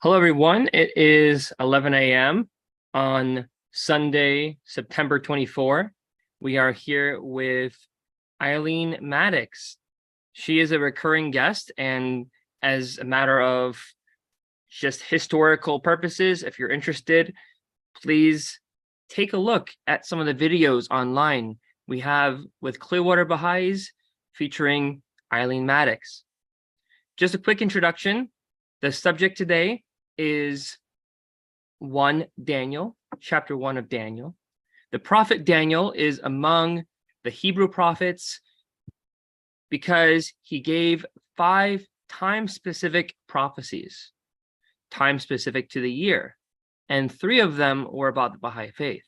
Hello, everyone. It is 11 a.m. on Sunday, September 24. We are here with Eileen Maddox. She is a recurring guest, and as a matter of just historical purposes, if you're interested, please take a look at some of the videos online we have with Clearwater Baha'is featuring Eileen Maddox. Just a quick introduction. The subject today is 1 Daniel, chapter 1 of Daniel. The prophet Daniel is among the Hebrew prophets because he gave 5 time-specific prophecies, time-specific to the year, and 3 of them were about the Baha'i faith.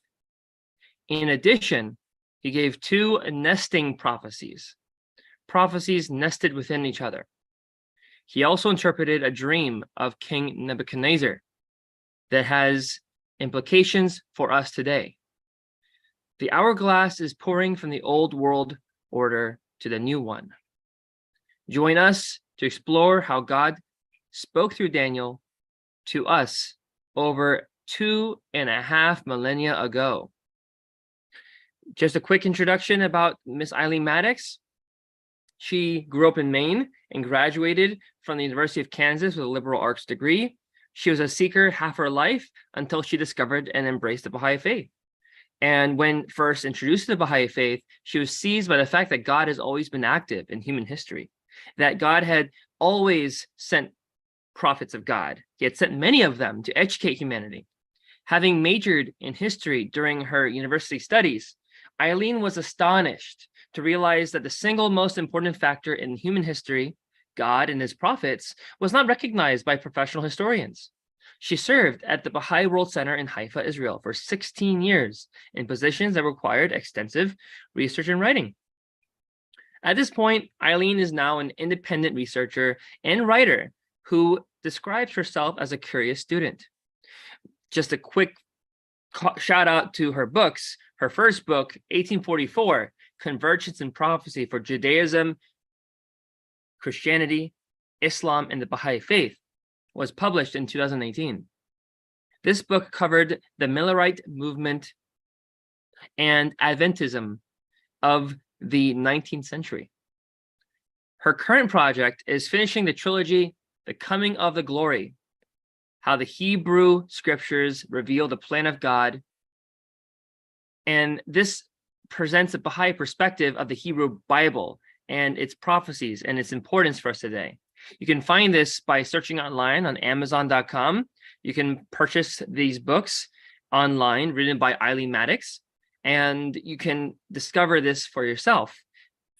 In addition, he gave 2 nesting prophecies, prophecies nested within each other. He also interpreted a dream of King Nebuchadnezzar that has implications for us today. The hourglass is pouring from the old world order to the new one. Join us to explore how God spoke through Daniel to us over 2.5 millennia ago. Just a quick introduction about Miss Eileen Maddox. She grew up in Maine and graduated from the University of Kansas with a liberal arts degree. She was a seeker half her life until she discovered and embraced the Baha'i faith. And when first introduced to the Baha'i faith, she was seized by the fact that God has always been active in human history, that God had always sent prophets of God. He had sent many of them to educate humanity. Having majored in history during her university studies, Eileen was astonished to realize that the single most important factor in human history, God and his prophets, was not recognized by professional historians. She served at the Baha'i World Center in Haifa, Israel for 16 years in positions that required extensive research and writing. At this point, Eileen is now an independent researcher and writer who describes herself as a curious student. Just a quick shout out to her books. Her first book, 1844, Convergence and Prophecy for Judaism, Christianity, Islam, and the Baha'i Faith, was published in 2018. This book covered the Millerite movement and Adventism of the 19th century. Her current project is finishing the trilogy, The Coming of the Glory, how the Hebrew scriptures reveal the plan of God. And this presents a Baha'i perspective of the Hebrew Bible and its prophecies and its importance for us today. You can find this by searching online on Amazon.com. You can purchase these books online, written by Eileen Maddox, and you can discover this for yourself.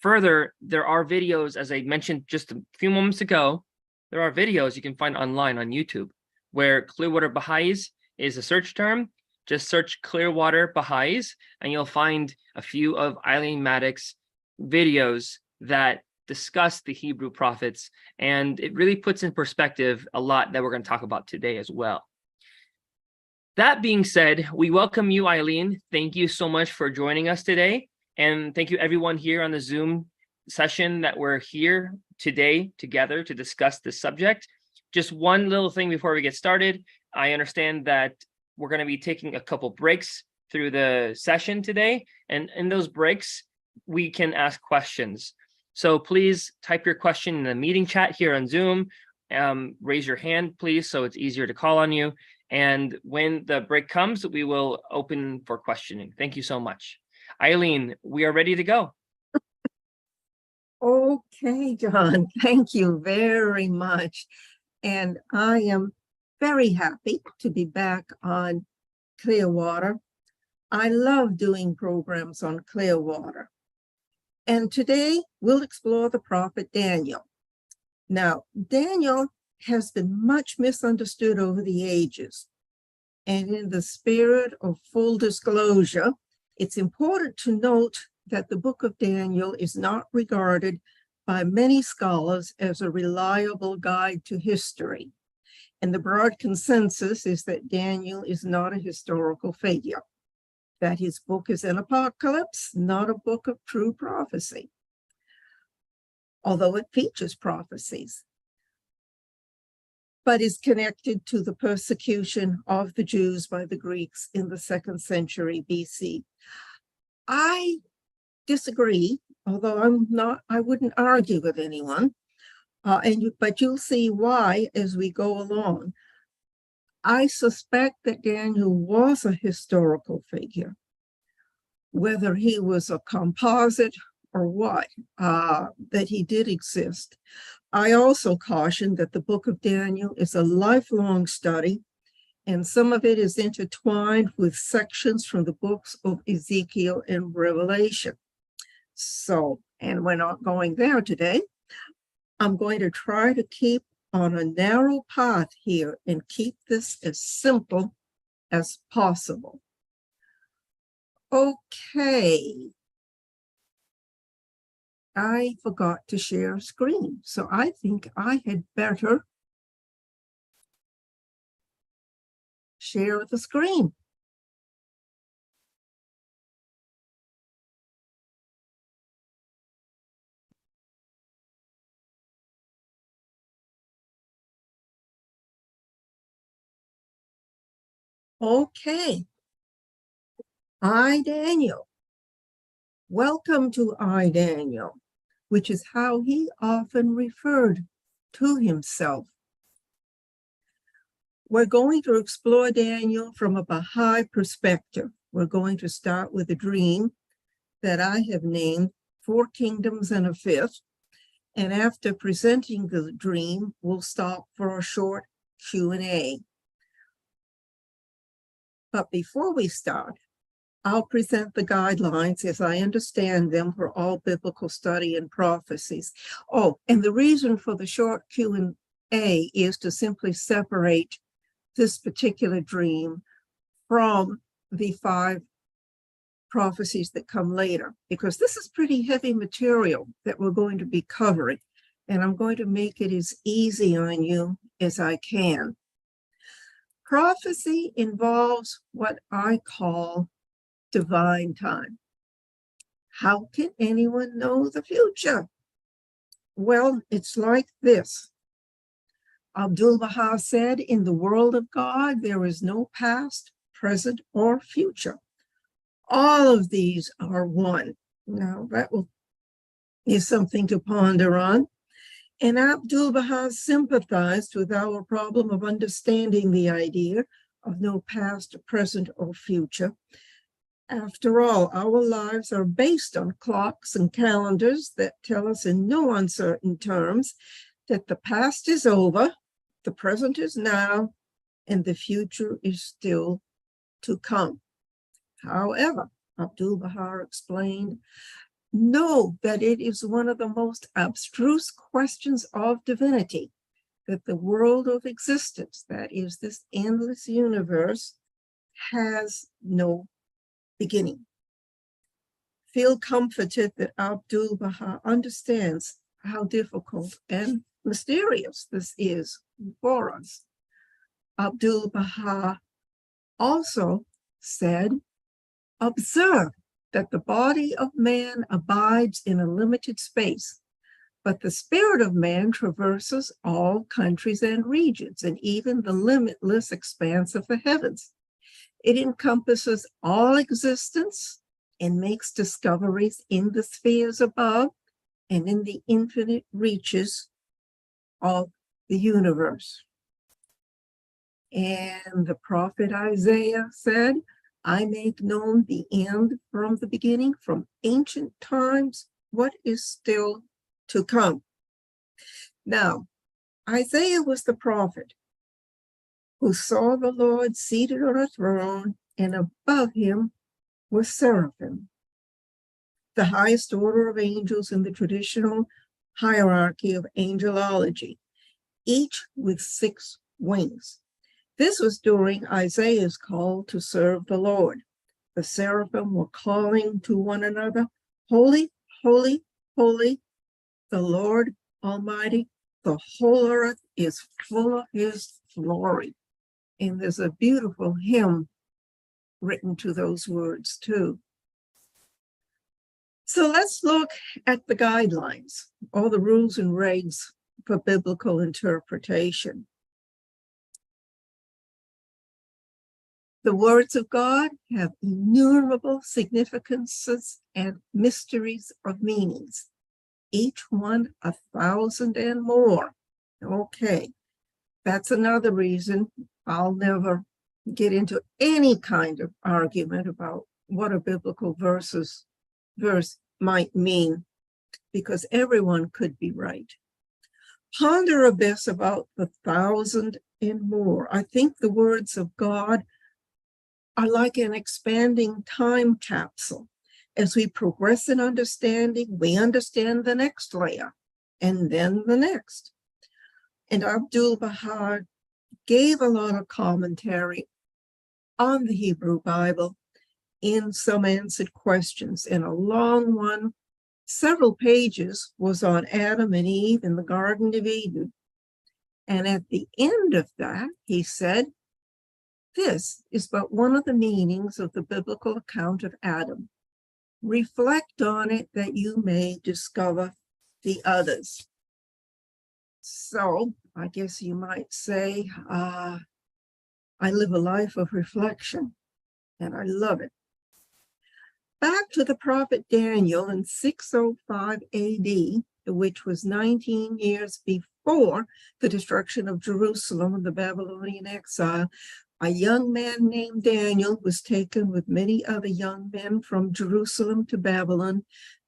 Further, there are videos, as I mentioned just a few moments ago, there are videos you can find online on YouTube, where Clearwater Baha'is is a search term. Just search Clearwater Baha'is, and you'll find a few of Eileen Maddox's videos that discuss the Hebrew prophets, and it really puts in perspective a lot that we're going to talk about today as well. That being said, we welcome you, Eileen. Thank you so much for joining us today, and thank you everyone here on the Zoom session that we're here today together to discuss this subject. Just one little thing before we get started. I understand that we're going to be taking a couple breaks through the session today, and in those breaks, we can ask questions. So please type your question in the meeting chat here on Zoom. Raise your hand, please, so it's easier to call on you. And when the break comes, we will open for questioning. Thank you so much. Eileen, we are ready to go. Okay, John, thank you very much. And I am very happy to be back on Clearwater. I love doing programs on Clearwater. And today we'll explore the prophet Daniel. Now, Daniel has been much misunderstood over the ages. And in the spirit of full disclosure, it's important to note that the book of Daniel is not regarded by many scholars as a reliable guide to history. And the broad consensus is that Daniel is not a historical figure, that his book is an apocalypse, not a book of true prophecy. although it features prophecies. but is connected to the persecution of the Jews by the Greeks in the 2nd century BC. I disagree, although I wouldn't argue with anyone, but you'll see why as we go along. I suspect that Daniel was a historical figure, whether he was a composite or what, that he did exist. I also caution that the book of Daniel is a lifelong study, and some of it is intertwined with sections from the books of Ezekiel and Revelation. So, and we're not going there today. I'm going to try to keep on a narrow path here and keep this as simple as possible. Okay. I forgot to share a screen, so I think I had better share the screen. Okay. I, Daniel. Welcome to I, Daniel, which is how he often referred to himself. We're going to explore Daniel from a Baha'i perspective. We're going to start with a dream that I have named 4 Kingdoms and a Fifth. And after presenting the dream, we'll stop for a short Q&A. But before we start, I'll present the guidelines as I understand them for all biblical study and prophecies. Oh, and the reason for the short Q&A is to simply separate this particular dream from the 5 prophecies that come later, because this is pretty heavy material that we're going to be covering, and I'm going to make it as easy on you as I can. Prophecy involves what I call divine time. How can anyone know the future? Well, it's like this. Abdu'l-Baha said, in the world of God, there is no past, present, or future. All of these are one. Now, that is something to ponder on. And Abdu'l-Baha sympathized with our problem of understanding the idea of no past, present, or future. After all, our lives are based on clocks and calendars that tell us in no uncertain terms that the past is over, the present is now, and the future is still to come. However, Abdu'l-Baha explained, know that it is one of the most abstruse questions of divinity, that the world of existence, that is this endless universe, has no beginning. Feel comforted that Abdu'l-Baha understands how difficult and mysterious this is for us. Abdu'l-Baha also said, observe that the body of man abides in a limited space, but the spirit of man traverses all countries and regions, and even the limitless expanse of the heavens. It encompasses all existence and makes discoveries in the spheres above and in the infinite reaches of the universe. And the prophet Isaiah said, I make known the end from the beginning, from ancient times, what is still to come. Now, Isaiah was the prophet who saw the Lord seated on a throne, and above him were seraphim, the highest order of angels in the traditional hierarchy of angelology, each with 6 wings. This was during Isaiah's call to serve the Lord. The seraphim were calling to one another, holy, holy, holy, the Lord Almighty, the whole earth is full of his glory. And there's a beautiful hymn written to those words too. So let's look at the guidelines, all the rules and regs for biblical interpretation. The words of God have innumerable significances and mysteries of meanings, each one 1,000 and more. Okay, that's another reason I'll never get into any kind of argument about what a biblical verse might mean, because everyone could be right. Ponder a bit about the 1,000 and more. I think the words of God are like an expanding time capsule. As we progress in understanding, we understand the next layer and then the next. And Abdu'l-Baha gave a lot of commentary on the Hebrew Bible in some answered questions. And a long one, several pages, was on Adam and Eve in the Garden of Eden. And at the end of that, he said, this is but one of the meanings of the biblical account of Adam. Reflect on it that you may discover the others. So I guess you might say, I live a life of reflection, and I love it. Back to the prophet Daniel in 605 AD, which was 19 years before the destruction of Jerusalem and the Babylonian exile, a young man named Daniel was taken with many other young men from Jerusalem to Babylon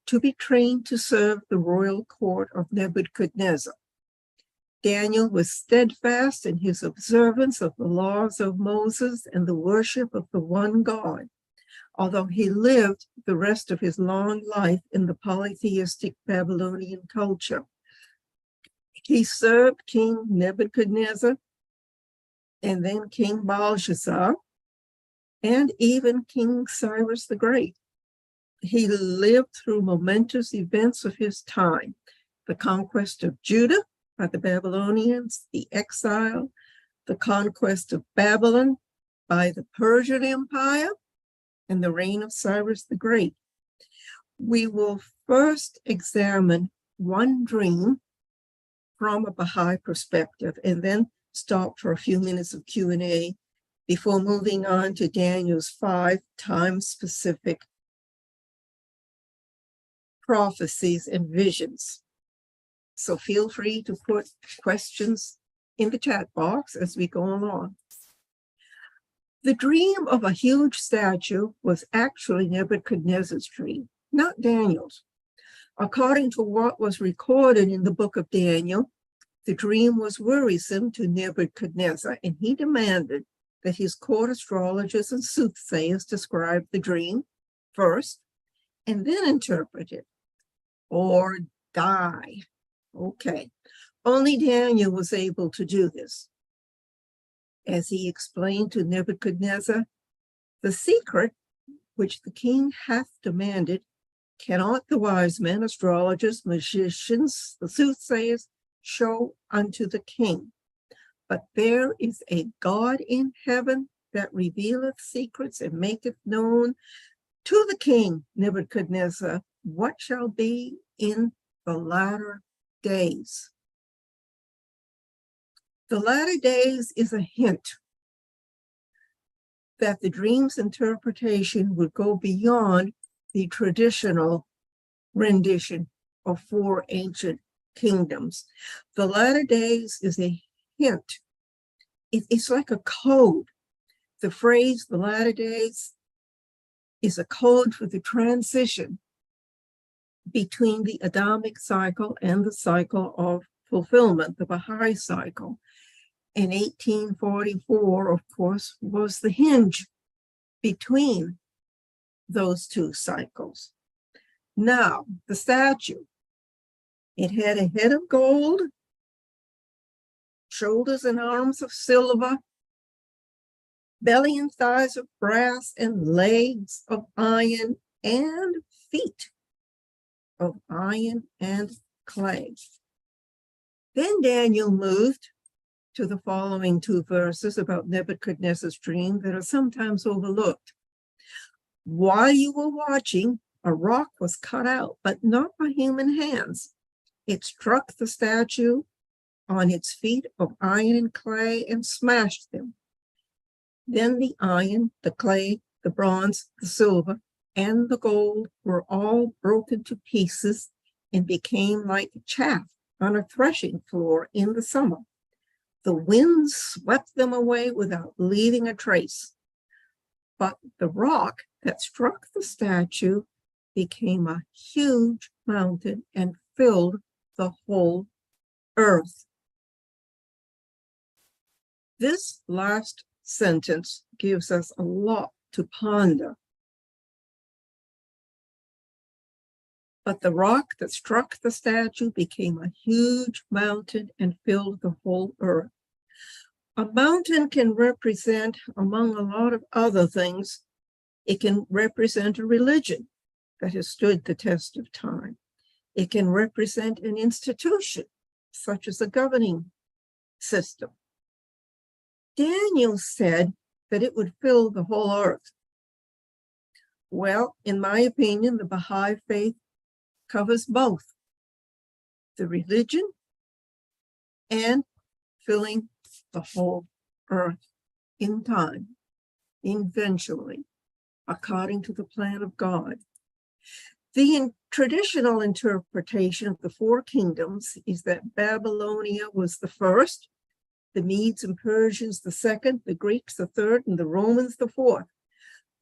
to be trained to serve the royal court of Nebuchadnezzar. Daniel was steadfast in his observance of the laws of Moses and the worship of the one God, although he lived the rest of his long life in the polytheistic Babylonian culture. He served King Nebuchadnezzar and then King Belshazzar, and even King Cyrus the Great. He lived through momentous events of his time: the conquest of Judah by the Babylonians, the exile, the conquest of Babylon by the Persian Empire, and the reign of Cyrus the Great. We will first examine one dream from a Baha'i perspective, and then stop for a few minutes of Q&A before moving on to Daniel's 5 time-specific prophecies and visions. So feel free to put questions in the chat box as we go along. The dream of a huge statue was actually Nebuchadnezzar's dream, not Daniel's. According to what was recorded in the book of Daniel, the dream was worrisome to Nebuchadnezzar, and he demanded that his court astrologers and soothsayers describe the dream first and then interpret it, or die. Okay, only Daniel was able to do this. As he explained to Nebuchadnezzar, the secret which the king hath demanded cannot the wise men, astrologers, magicians, the soothsayers show unto the king. But there is a God in heaven that revealeth secrets and maketh known to the king Nebuchadnezzar what shall be in the latter days. The latter days is a hint that the dream's interpretation would go beyond the traditional rendition of 4 ancient kingdoms. The latter days is a hint. It's like a code. The phrase the latter days is a code for the transition between the Adamic cycle and the cycle of fulfillment, the Baha'i cycle. And 1844, of course, was the hinge between those 2 cycles. Now, the statue, it had a head of gold, shoulders and arms of silver, belly and thighs of brass, and legs of iron, and feet of iron and clay. Then Daniel moved to the following 2 verses about Nebuchadnezzar's dream that are sometimes overlooked. While you were watching, a rock was cut out, but not by human hands. It struck the statue on its feet of iron and clay and smashed them. Then the iron, the clay, the bronze, the silver, and the gold were all broken to pieces and became like chaff on a threshing floor in the summer. The wind swept them away without leaving a trace. But the rock that struck the statue became a huge mountain and filled the whole earth. This last sentence gives us a lot to ponder. But the rock that struck the statue became a huge mountain and filled the whole earth. A mountain can represent, among a lot of other things, it can represent a religion that has stood the test of time. It can represent an institution, such as a governing system. Daniel said that it would fill the whole earth. Well, in my opinion, the Baha'i faith covers both the religion and filling the whole earth in time, eventually, according to the plan of God. The traditional interpretation of the four kingdoms is that Babylonia was the first, the Medes and Persians the second, the Greeks the third, and the Romans the fourth.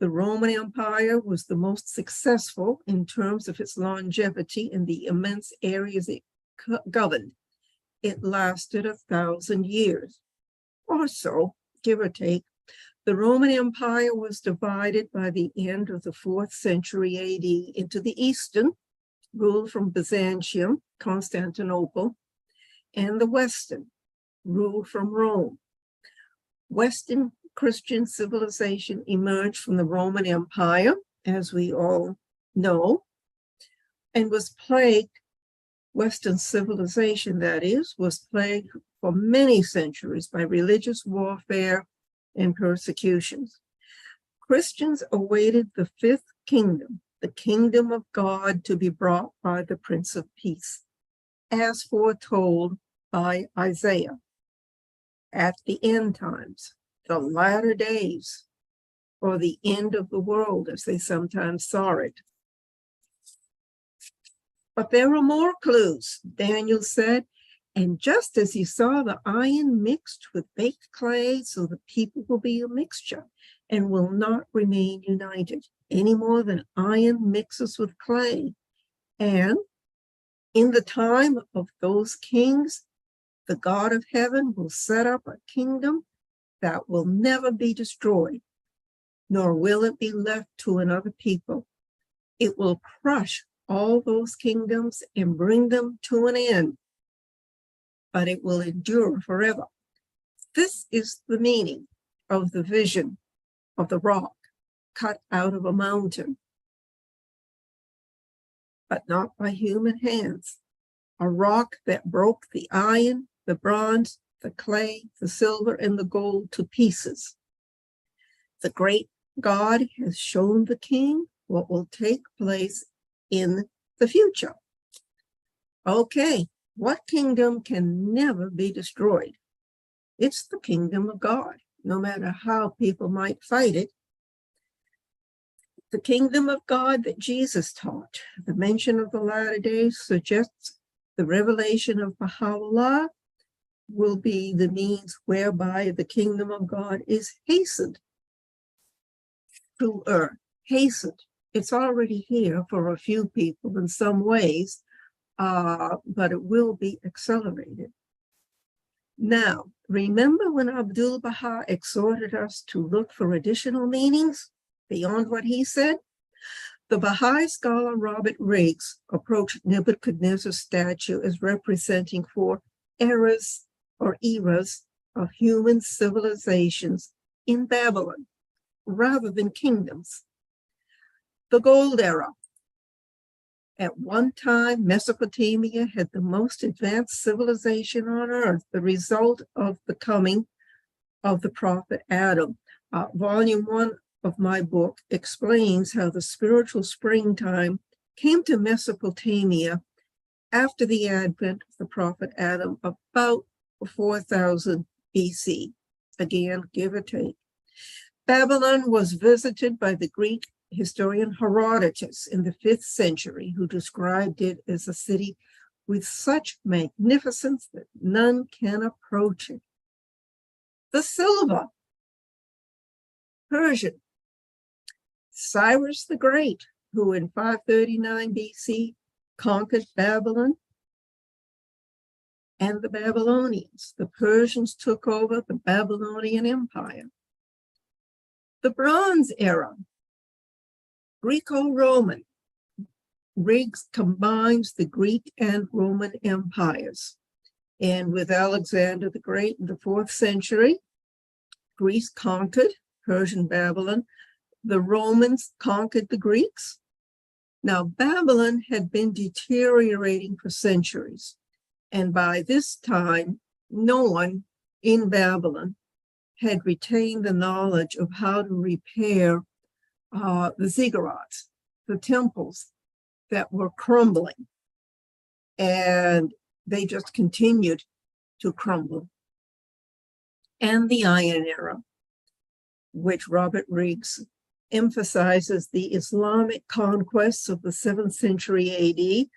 The Roman Empire was the most successful in terms of its longevity in the immense areas it governed. It lasted 1,000 years or so, give or take. The Roman Empire was divided by the end of the 4th century AD into the Eastern, ruled from Byzantium, Constantinople, and the Western, ruled from Rome. Western Christian civilization emerged from the Roman Empire, as we all know, and was plagued, Western civilization, that is, was plagued for many centuries by religious warfare and persecutions. Christians awaited the 5th kingdom, the kingdom of God, to be brought by the Prince of Peace, as foretold by Isaiah. At the end times, the latter days, or the end of the world, as they sometimes saw it. But there are more clues, Daniel said, and just as he saw the iron mixed with baked clay, so the people will be a mixture and will not remain united any more than iron mixes with clay. And in the time of those kings, the God of heaven will set up a kingdom that will never be destroyed, nor will it be left to another people. It will crush all those kingdoms and bring them to an end, but it will endure forever. This is the meaning of the vision of the rock cut out of a mountain, but not by human hands. A rock that broke the iron, the bronze, the clay, the silver, and the gold to pieces. The great God has shown the king what will take place in the future. Okay, what kingdom can never be destroyed? It's the kingdom of God, no matter how people might fight it. The kingdom of God that Jesus taught. The mention of the latter days suggests the revelation of Baha'u'llah will be the means whereby the kingdom of God is hastened to earth. Hastened. It's already here for a few people in some ways, but it will be accelerated. Now, remember when Abdu'l-Baha exhorted us to look for additional meanings beyond what he said? The Baha'i scholar Robert Riggs approached Nebuchadnezzar's statue as representing 4 eras or eras of human civilizations in Babylon, rather than kingdoms. The Gold Era. At one time, Mesopotamia had the most advanced civilization on earth, the result of the coming of the prophet Adam. Volume 1 of my book explains how the spiritual springtime came to Mesopotamia after the advent of the prophet Adam, about 4,000 BC. Again, give or take. Babylon was visited by the Greek historian Herodotus in the 5th century, who described it as a city with such magnificence that none can approach it. The silver, Persian. Cyrus the Great, who in 539 BC conquered Babylon and the Babylonians. The Persians took over the Babylonian Empire. The Bronze Era, Greco-Roman. Riggs combines the Greek and Roman empires. And with Alexander the Great in the 4th century, Greece conquered Persian Babylon. The Romans conquered the Greeks. Now, Babylon had been deteriorating for centuries. And by this time, no one in Babylon had retained the knowledge of how to repair the ziggurats, the temples that were crumbling. And they just continued to crumble. And the Iron Era, which Robert Riggs emphasizes the Islamic conquests of the 7th century AD.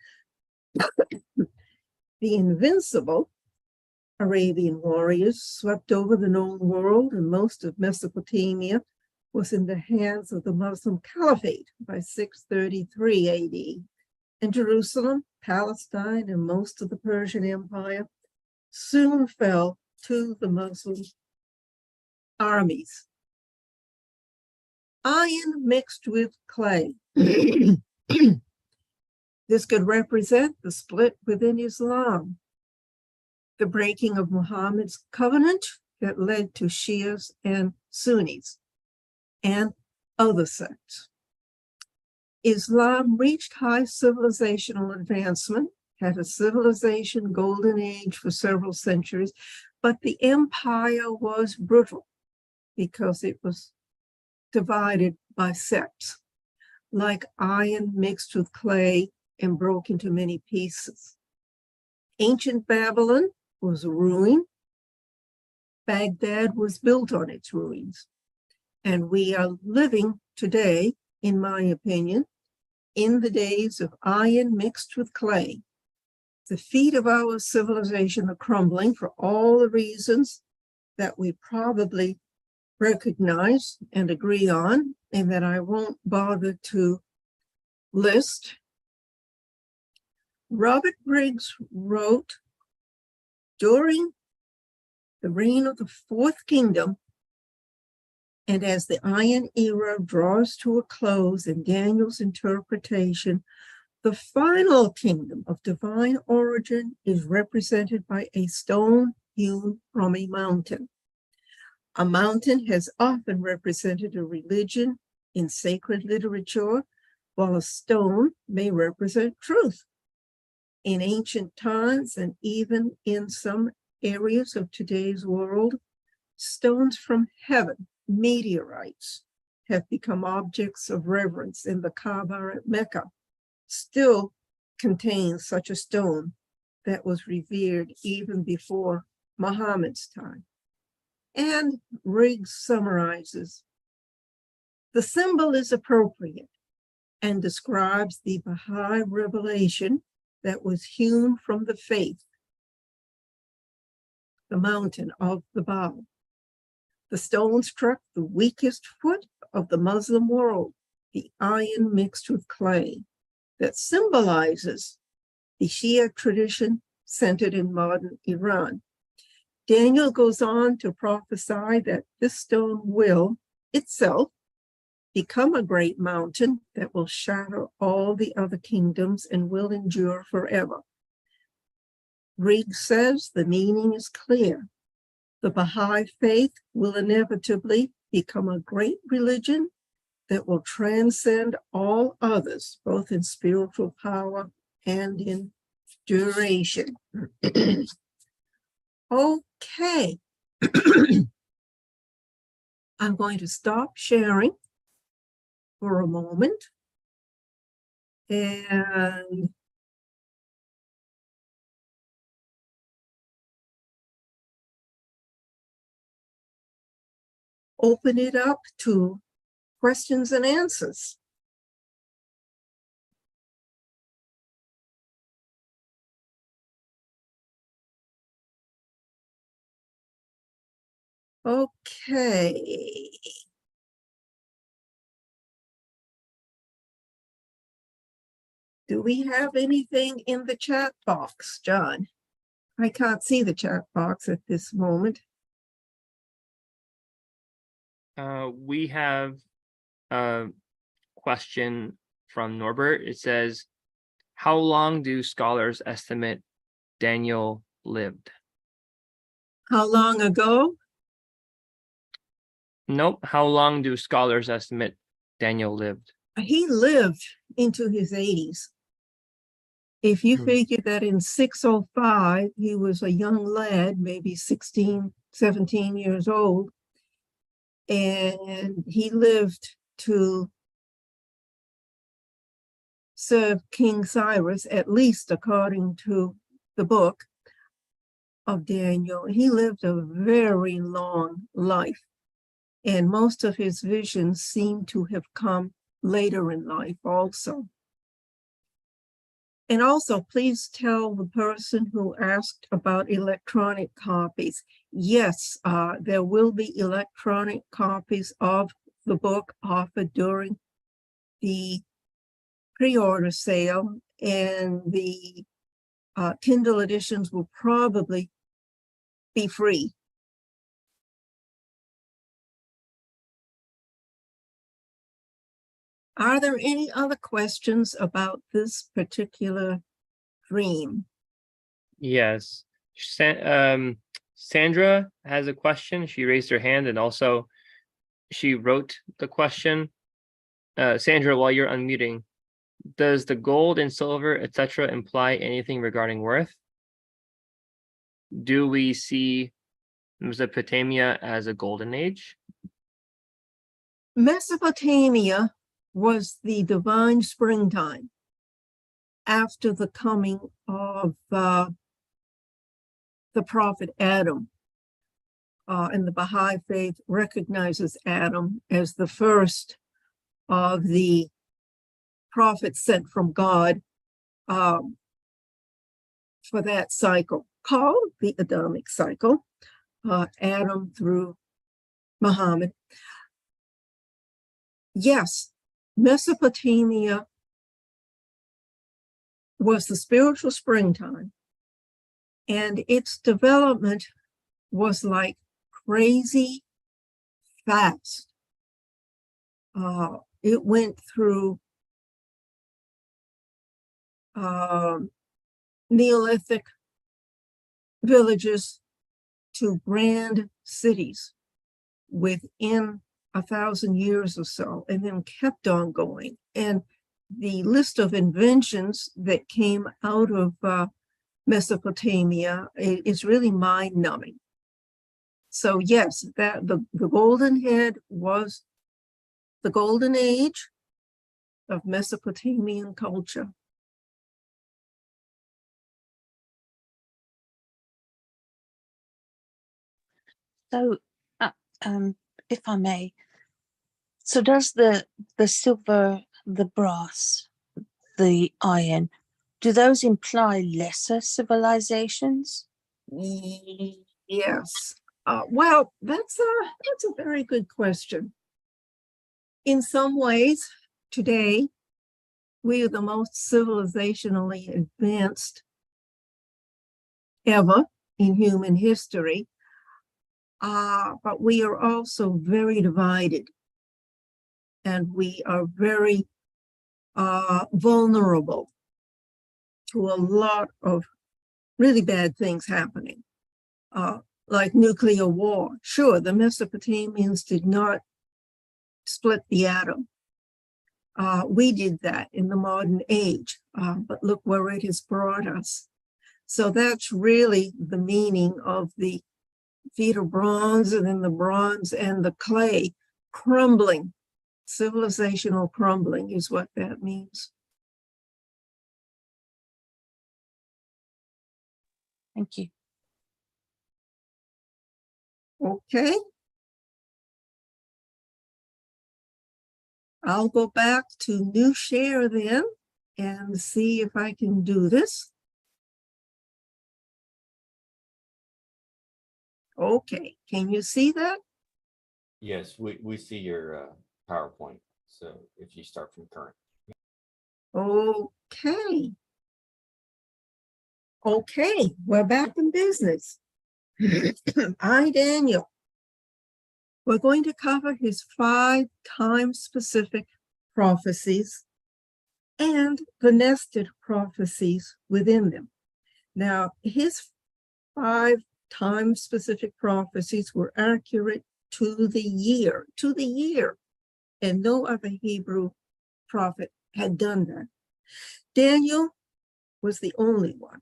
The invincible Arabian warriors swept over the known world, and most of Mesopotamia was in the hands of the Muslim Caliphate by 633 AD. And Jerusalem, Palestine, and most of the Persian Empire soon fell to the Muslim armies. Iron mixed with clay. This could represent the split within Islam, the breaking of Muhammad's covenant that led to Shias and Sunnis, and other sects. Islam reached high civilizational advancement, had a civilization golden age for several centuries, but the empire was brutal because it was divided by sects, like iron mixed with clay and broke into many pieces. Ancient Babylon was a ruin. Baghdad was built on its ruins. And we are living today, in my opinion, in the days of iron mixed with clay. The feet of our civilization are crumbling for all the reasons that we probably recognize and agree on, and that I won't bother to list. Robert Riggs wrote, during the reign of the 4th kingdom, and as the Iron Era draws to a close in Daniel's interpretation, the final kingdom of divine origin is represented by a stone hewn from a mountain. A mountain has often represented a religion in sacred literature, while a stone may represent truth. In ancient times, and even in some areas of today's world, stones from heaven, meteorites, have become objects of reverence, in the Kaaba at Mecca still contains such a stone that was revered even before Muhammad's time. And Riggs summarizes, the symbol is appropriate and describes the Baha'i revelation that was hewn from the faith, the mountain of the Baal. The stone struck the weakest foot of the Muslim world, the iron mixed with clay, that symbolizes the Shia tradition centered in modern Iran. Daniel goes on to prophesy that this stone will itself become a great mountain that will shatter all the other kingdoms and will endure forever. Riggs says the meaning is clear. The Baha'i faith will inevitably become a great religion that will transcend all others, both in spiritual power and in duration. Okay. I'm going to stop sharing for a moment. And open it up to questions and answers. Okay. Do we have anything in the chat box, John? I can't see the chat box at this moment. We have a question from Norbert. It says, how long do scholars estimate Daniel lived? How long ago? Nope. How long do scholars estimate Daniel lived? He lived into his 80s. If you Hmm. figure that in 605, he was a young lad, maybe 16, 17 years old, and he lived to serve King Cyrus, at least according to the book of Daniel. He lived a very long life, and most of his visions seem to have come later in life also. And also, please tell the person who asked about electronic copies. Yes, there will be electronic copies of the book offered during the pre-order sale, and the Kindle editions will probably be free. Are there any other questions about this particular dream? Yes. Sandra has a question. She raised her hand and also she wrote the question. Sandra, while you're unmuting, does the gold and silver, etc., imply anything regarding worth? Do we see Mesopotamia as a golden age? Mesopotamia was the divine springtime after the coming of the prophet Adam. And the Baha'i faith recognizes Adam as the first of the prophets sent from God for that cycle, called the Adamic cycle, Adam through Muhammad. Yes, Mesopotamia was the spiritual springtime, and its development was like crazy fast. It went through Neolithic villages to grand cities within 1,000 years or so, and then kept on going. And the list of inventions that came out of Mesopotamia is really mind-numbing. So yes, that the Golden Head was the golden age of Mesopotamian culture. So, if I may, so does the silver, the brass, the iron, do those imply lesser civilizations? Yes. Well, that's a very good question. In some ways, today, we are the most civilizationally advanced ever in human history. But we are also very divided, and we are very vulnerable to a lot of really bad things happening, like nuclear war. Sure, the Mesopotamians did not split the atom. We did that in the modern age, but look where it has brought us. So that's really the meaning of the feet of bronze, and then the bronze and the clay crumbling. Civilizational crumbling is what that means. Thank you. Okay. I'll go back to new share then and see if I can do this. Okay, can you see that? Yes, we see your PowerPoint. So if you start from current. Okay. Okay, we're back in business. I, Daniel. We're going to cover his 5 time-specific prophecies and the nested prophecies within them. Now, his 5 time-specific prophecies were accurate to the year, and no other Hebrew prophet had done that. Daniel was the only one.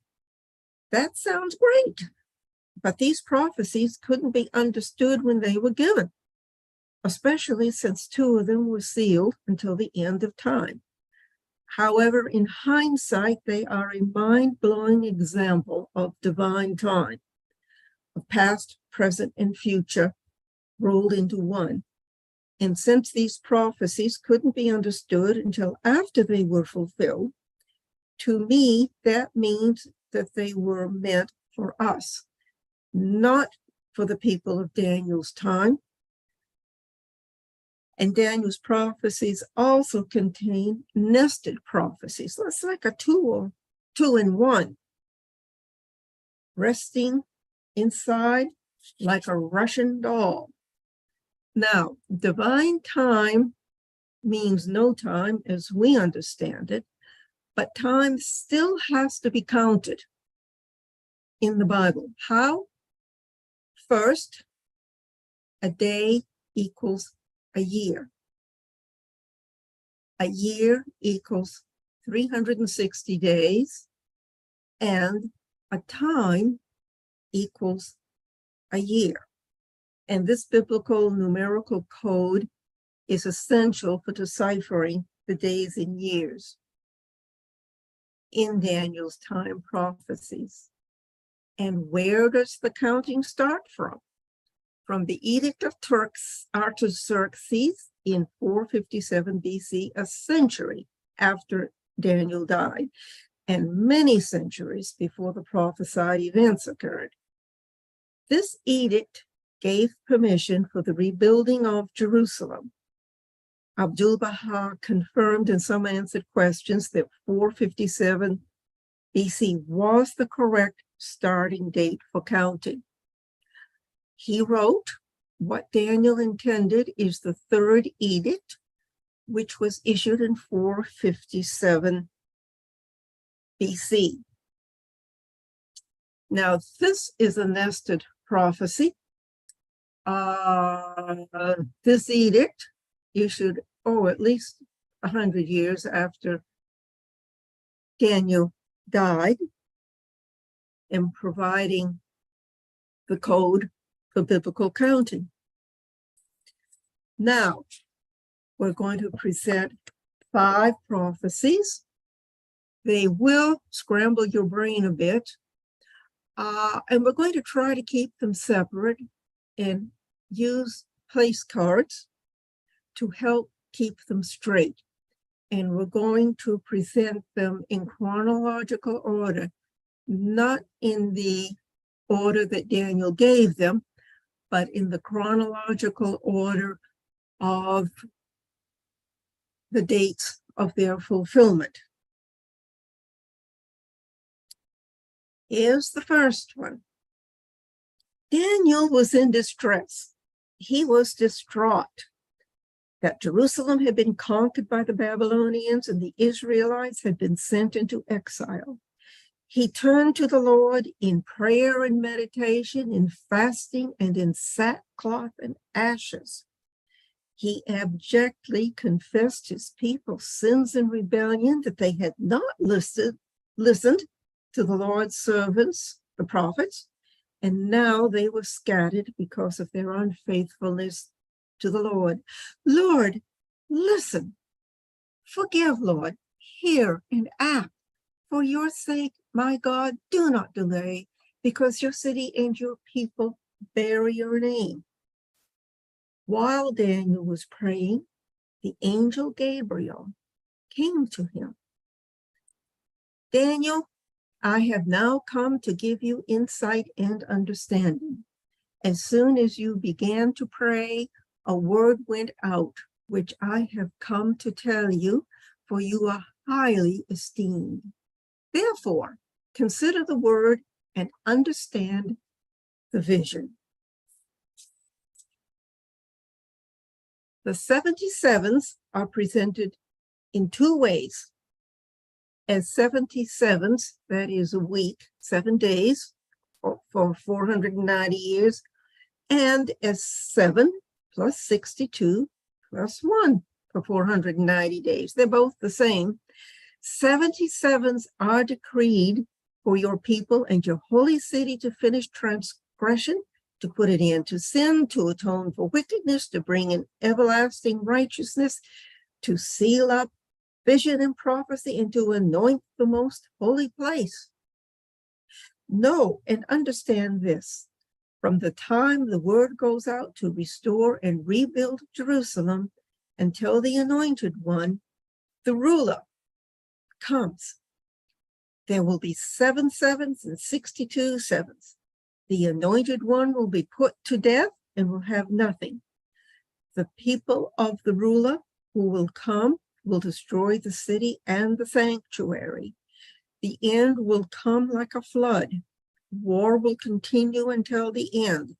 That sounds great, but these prophecies couldn't be understood when they were given, especially since 2 of them were sealed until the end of time. However, in hindsight, they are a mind-blowing example of divine time, of past, present, and future rolled into one. And since these prophecies couldn't be understood until after they were fulfilled, to me, that means that they were meant for us, not for the people of Daniel's time. And Daniel's prophecies also contain nested prophecies. So it's like a two in one, resting inside like a Russian doll. Now, divine time means no time as we understand it, but time still has to be counted in the Bible. How? First, a day equals a year. A year equals 360 days, and a time equals a year. And this biblical numerical code is essential for deciphering the days and years in Daniel's time prophecies. And where does the counting start from? From the Edict of Artaxerxes in 457 BC, a century after Daniel died, and many centuries before the prophesied events occurred. This edict gave permission for the rebuilding of Jerusalem. Abdu'l-Baha confirmed in some answered questions that 457 BC was the correct starting date for counting. He wrote, what Daniel intended is the 3rd edict, which was issued in 457 BC. Now, this is a nested prophecy. This edict issued, at least 100 years after Daniel died, and providing the code for biblical counting. Now, we're going to present 5 prophecies. They will scramble your brain a bit, and we're going to try to keep them separate and use place cards to help keep them straight. And we're going to present them in chronological order, not in the order that Daniel gave them, but in the chronological order of the dates of their fulfillment. Here's the first one. Daniel was in distress. He was distraught that Jerusalem had been conquered by the Babylonians and the Israelites had been sent into exile. He turned to the Lord in prayer and meditation, in fasting and in sackcloth and ashes. He abjectly confessed his people's sins and rebellion, that they had not listened to the Lord's servants, the prophets, and now they were scattered because of their unfaithfulness to the Lord. Lord, listen. Forgive, Lord. Hear and act. For your sake, my God, do not delay, because your city and your people bear your name. While Daniel was praying, the angel Gabriel came to him. Daniel, I have now come to give you insight and understanding. As soon as you began to pray, a word went out, which I have come to tell you, for you are highly esteemed. Therefore, consider the word and understand the vision. The 77s are presented in two ways. As 77s, that is a week, 7 days for 490 years, and as 7 plus 62 plus 1 for 490 days. They're both the same. 77s are decreed for your people and your holy city to finish transgression, to put an end to sin, to atone for wickedness, to bring in everlasting righteousness, to seal up vision and prophecy, and to anoint the most holy place. Know and understand this. From the time the word goes out to restore and rebuild Jerusalem until the anointed one, the ruler, comes, there will be 7 sevens and 62 sevens. The anointed one will be put to death and will have nothing. The people of the ruler who will come will destroy the city and the sanctuary. The end will come like a flood. War will continue until the end,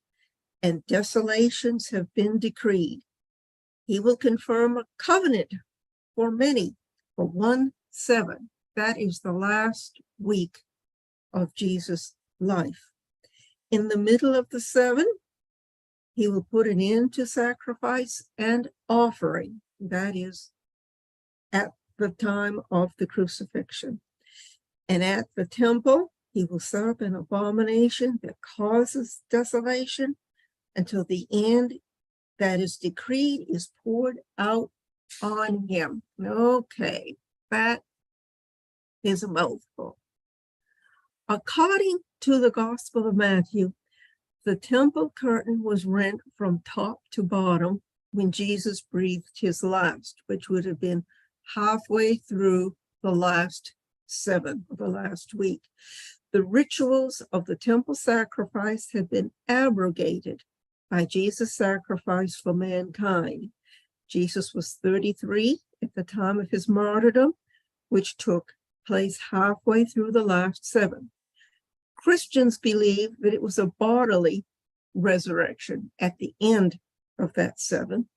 and desolations have been decreed. He will confirm a covenant for many, for 1 7. That is the last week of Jesus' life. In the middle of the 7, he will put an end to sacrifice and offering. That is at the time of the crucifixion. And at the temple, he will set up an abomination that causes desolation until the end that is decreed is poured out on him. Okay, that is a mouthful. According to the Gospel of Matthew, the temple curtain was rent from top to bottom when Jesus breathed his last, which would have been halfway through the last 7 of the last week. The rituals of the temple sacrifice had been abrogated by Jesus' sacrifice for mankind. Jesus was 33 at the time of his martyrdom, which took place halfway through the last 7. Christians believe that it was a bodily resurrection at the end of that 7,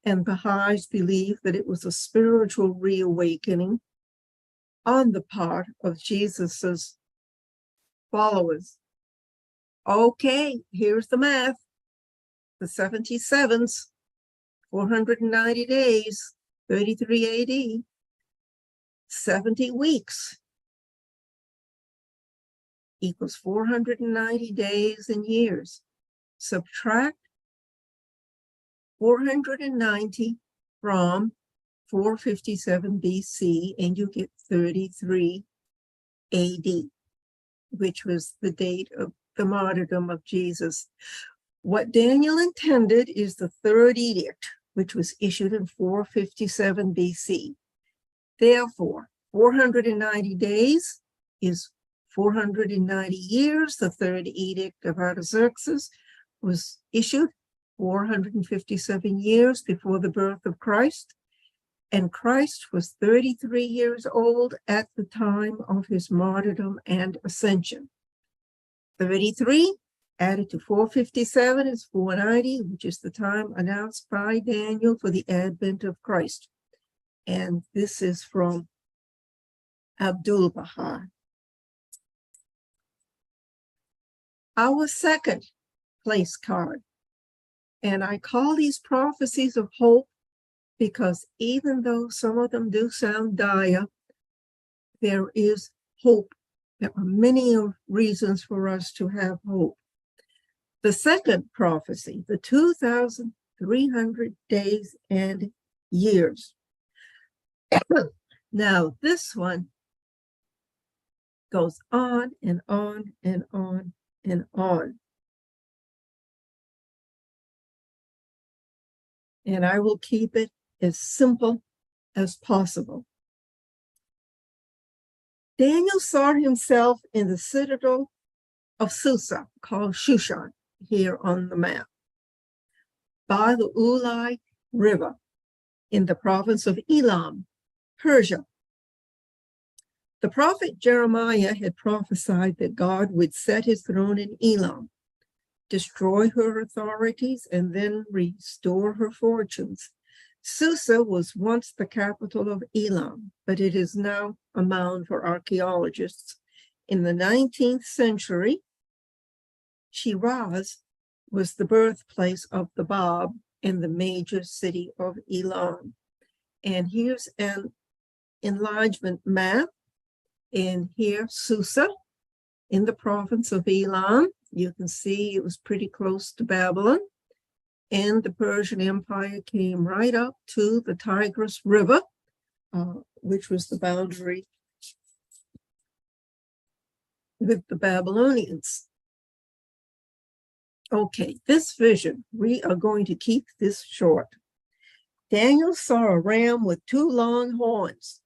and Baha'is believe that it was a spiritual reawakening on the part of Jesus's followers. Okay, here's the math. The 77s, 490 days, 33 AD, 70 weeks equals 490 days and years. Subtract 490 from 457 BC and you get 33 AD, which was the date of the martyrdom of Jesus. What Daniel intended is the 3rd edict, which was issued in 457 BC. Therefore, 490 days is 490 years. The 3rd edict of Artaxerxes was issued 457 years before the birth of Christ, and Christ was 33 years old at the time of his martyrdom and ascension. 33 added to 457 is 490, which is the time announced by Daniel for the advent of Christ. And this is from Abdu'l-Baha. Our second place card. And I call these prophecies of hope because even though some of them do sound dire, there is hope. There are many reasons for us to have hope. The second prophecy, the 2,300 days and years. Now, this one goes on and on and on and on. And I will keep it as simple as possible. Daniel saw himself in the citadel of Susa, called Shushan, here on the map, by the Ulai River in the province of Elam, Persia. The prophet Jeremiah had prophesied that God would set his throne in Elam, destroy her authorities, and then restore her fortunes. Susa was once the capital of Elam, but it is now a mound for archaeologists. In the 19th century, Shiraz was the birthplace of the Bab and the major city of Elam. And here's an enlargement map. And here, Susa, in the province of Elam. You can see it was pretty close to Babylon. And the Persian Empire came right up to the Tigris River, which was the boundary with the Babylonians. Okay, this vision, we are going to keep this short. Daniel saw a ram with 2 long horns.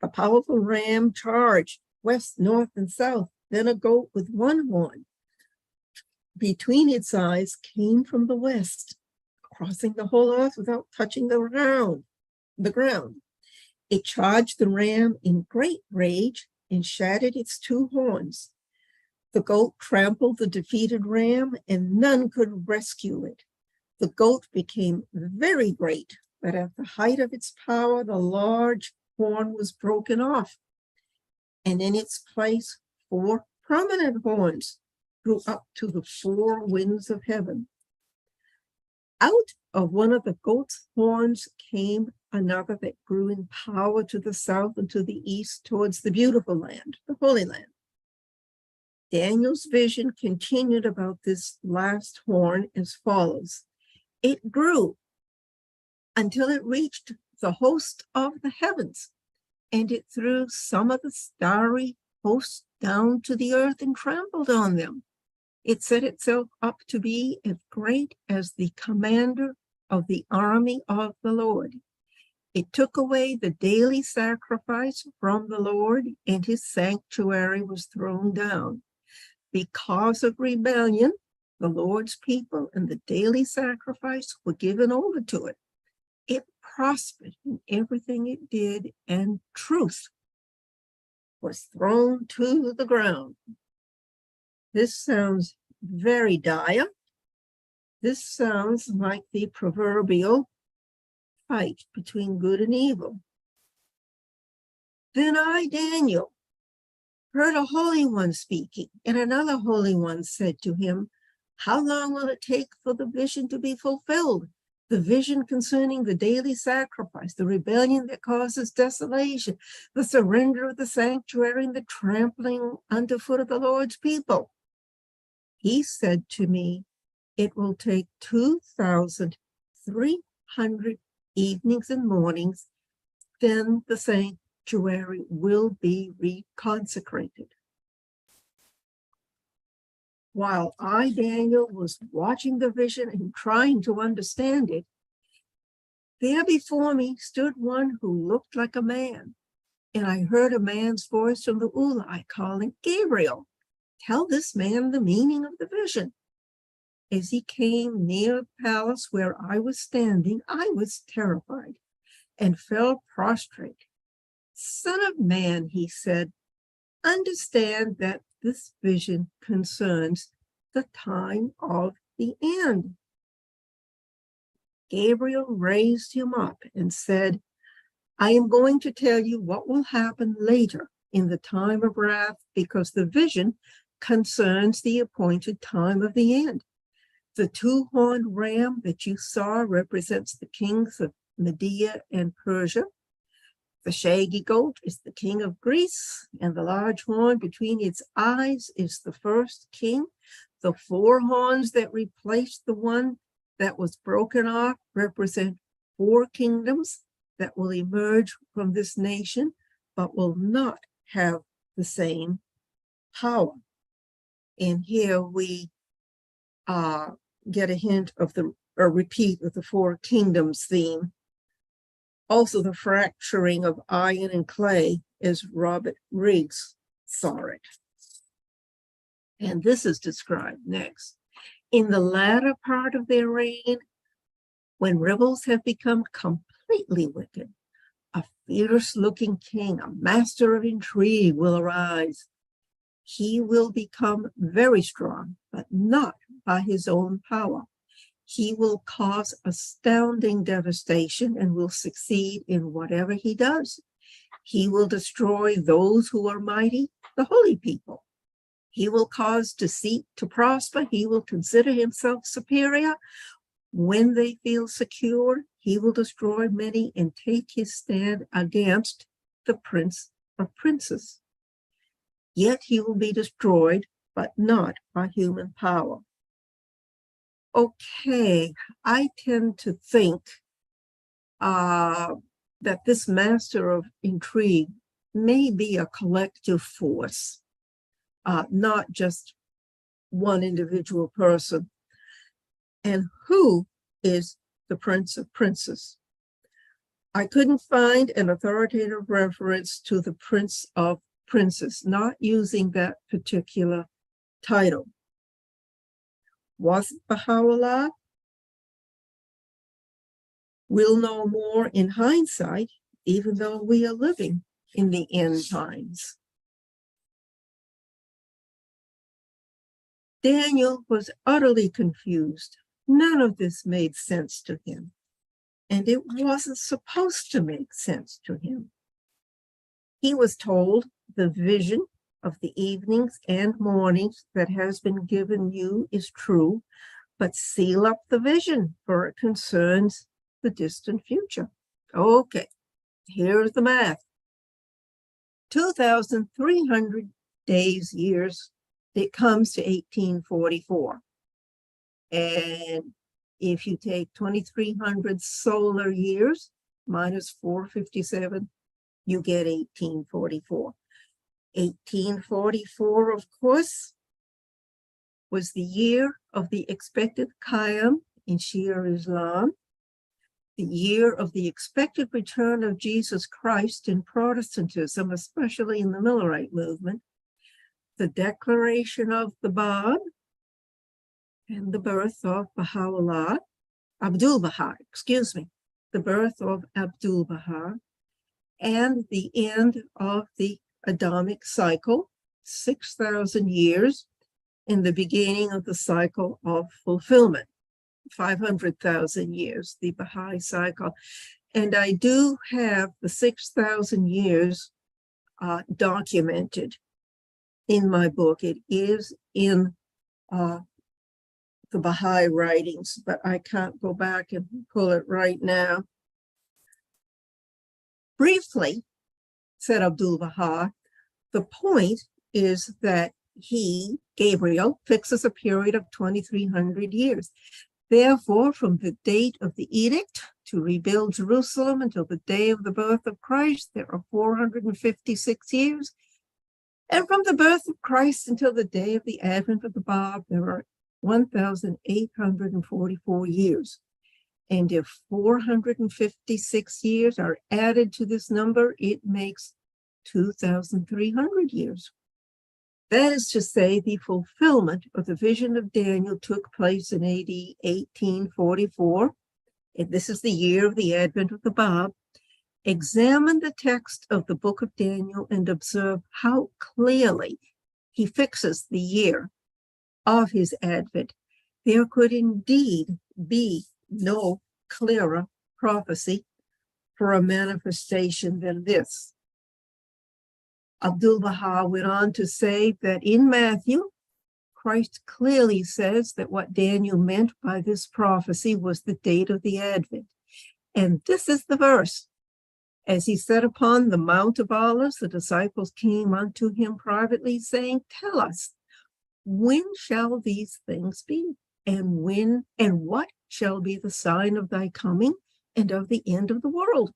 The powerful ram charged west, north, and south, then a goat with 1 horn. Between its eyes came from the west, crossing the whole earth without touching the ground. It charged the ram in great rage and shattered its 2 horns. The goat trampled the defeated ram, and none could rescue it. The goat became very great, but at the height of its power, the large horn was broken off, and in its place 4 prominent horns grew up to the 4 winds of heaven. Out of one of the goat's horns came another that grew in power to the south and to the east towards the beautiful land, the Holy Land. Daniel's vision continued about this last horn as follows. It grew until it reached the host of the heavens, and it threw some of the starry hosts down to the earth and trampled on them. It set itself up to be as great as the commander of the army of the Lord. It took away the daily sacrifice from the Lord, and his sanctuary was thrown down. Because of rebellion, the Lord's people and the daily sacrifice were given over to it. It prospered in everything it did, and truth was thrown to the ground. This sounds very dire. This sounds like the proverbial fight between good and evil. Then I, Daniel, heard a holy one speaking, and another holy one said to him, how long will it take for the vision to be fulfilled? The vision concerning the daily sacrifice, the rebellion that causes desolation, the surrender of the sanctuary, and the trampling underfoot of the Lord's people. He said to me, it will take 2,300 evenings and mornings, then the sanctuary will be reconsecrated. While I, Daniel, was watching the vision and trying to understand it, there before me stood one who looked like a man, and I heard a man's voice from the Ulai calling, Gabriel, tell this man the meaning of the vision. As he came near the palace where I was standing, I was terrified and fell prostrate. Son of man, he said, understand that this vision concerns the time of the end. Gabriel raised him up and said, I am going to tell you what will happen later in the time of wrath, because the vision concerns the appointed time of the end. The 2-horned ram that you saw represents the kings of Media and Persia. The shaggy goat is the king of Greece, and the large horn between its eyes is the first king. The 4 horns that replaced the one that was broken off represent 4 kingdoms that will emerge from this nation, but will not have the same power. And here we get a hint of a repeat of the 4 kingdoms theme. Also the fracturing of iron and clay as Robert Riggs saw it. And this is described next. In the latter part of their reign, when rebels have become completely wicked, a fierce-looking king, a master of intrigue, will arise. He will become very strong, but not by his own power. He will cause astounding devastation and will succeed in whatever he does. He will destroy those who are mighty, the holy people. He will cause deceit to prosper. He will consider himself superior. When they feel secure, he will destroy many and take his stand against the Prince of Princes. Yet he will be destroyed, but not by human power. Okay, I tend to think that this master of intrigue may be a collective force, not just one individual person. And who is the Prince of Princes? I couldn't find an authoritative reference to the Prince of Princes, not using that particular title. Was it Baha'u'llah? We'll know more in hindsight, even though we are living in the end times. Daniel was utterly confused. None of this made sense to him, and it wasn't supposed to make sense to him. He was told the vision of the evenings and mornings that has been given you is true, but seal up the vision, for it concerns the distant future. Okay, here's the math. 2,300 days, years, it comes to 1844. And if you take 2,300 solar years minus 457, you get 1844. 1844, of course, was the year of the expected Qiyam in Shia Islam, the year of the expected return of Jesus Christ in Protestantism, especially in the Millerite movement, the declaration of the Bab, and the birth of Baha'u'llah, Abdul-Baha, excuse me, the birth of Abdul-Baha, and the end of the Adamic cycle, 6,000 years, in the beginning of the cycle of fulfillment, 500,000 years, the Baha'i cycle. And I do have the 6,000 years documented in my book. It is in the Baha'i writings, but I can't go back and pull it right now. Briefly, said Abdul-Baha, the point is that he, Gabriel, fixes a period of 2,300 years. Therefore, from the date of the edict to rebuild Jerusalem until the day of the birth of Christ, there are 456 years. And from the birth of Christ until the day of the advent of the Bab, there are 1,844 years. And if 456 years are added to this number, it makes 2,300 years. That is to say, the fulfillment of the vision of Daniel took place in AD 1844. And this is the year of the advent of the Bab. Examine the text of the book of Daniel and observe how clearly he fixes the year of his advent. There could indeed be no clearer prophecy for a manifestation than this. Abdul-Baha went on to say that in Matthew, Christ clearly says that what Daniel meant by this prophecy was the date of the advent. And this is the verse. As he sat upon the Mount of Olives, the disciples came unto him privately, saying, "Tell us, when shall these things be? And when and what shall be the sign of thy coming and of the end of the world?"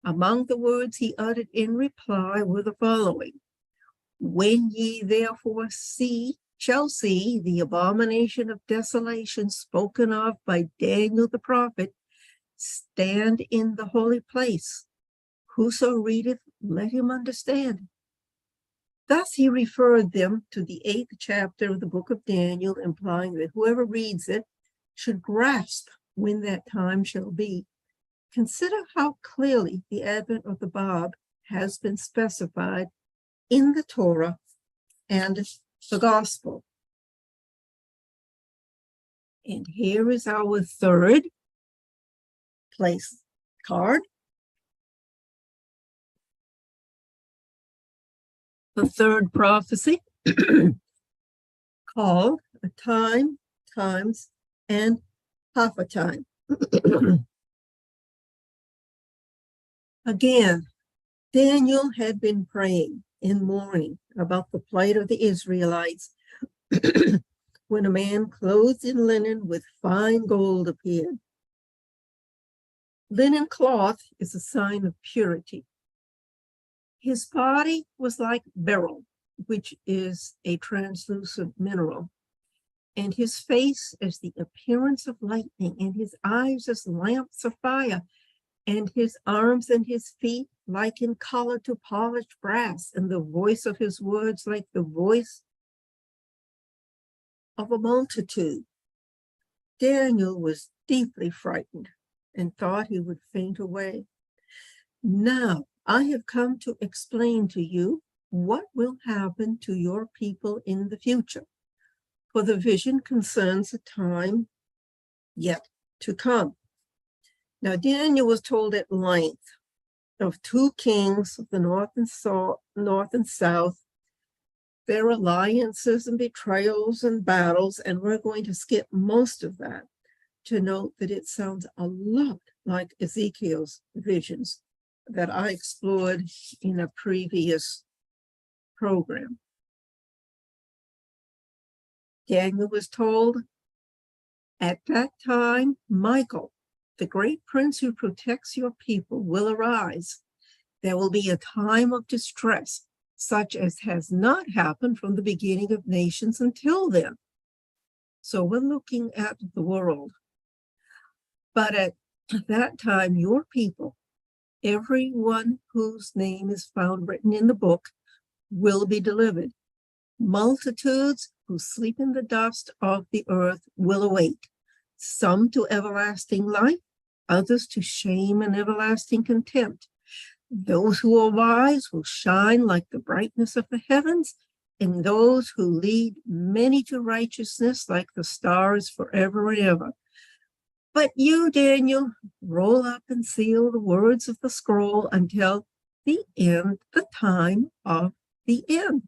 Among the words he uttered in reply were the following: "When ye therefore shall see the abomination of desolation spoken of by Daniel the prophet, stand in the holy place. Whoso readeth, let him understand. Thus he referred them to the 8th chapter of the book of Daniel, implying that whoever reads it should grasp when that time shall be. Consider how clearly the advent of the Bab has been specified in the Torah and the Gospel. And here is our third place card. The third prophecy called a time, times, and half a time. Again, Daniel had been praying in mourning about the plight of the Israelites when a man clothed in linen with fine gold appeared. Linen cloth is a sign of purity. His body was like beryl, which is a translucent mineral, and his face as the appearance of lightning, and his eyes as lamps of fire, and his arms and his feet like in color to polished brass, and the voice of his words like the voice of a multitude. Daniel was deeply frightened and thought he would faint away. Now, I have come to explain to you what will happen to your people in the future, for the vision concerns a time yet to come. Now, Daniel was told at length of 2 kings of the north and south, their alliances and betrayals and battles, and we're going to skip most of that to note that it sounds a lot like Ezekiel's visions that I explored in a previous program. Daniel was told, at that time, Michael, the great prince who protects your people, will arise. There will be a time of distress, such as has not happened from the beginning of nations until then. So we're looking at the world. But at that time, your people, everyone whose name is found written in the book, will be delivered. Multitudes who sleep in the dust of the earth will awake, some to everlasting life, others to shame and everlasting contempt. Those who are wise will shine like the brightness of the heavens, and those who lead many to righteousness like the stars forever and ever. But you, Daniel, roll up and seal the words of the scroll until the end, the time of the end.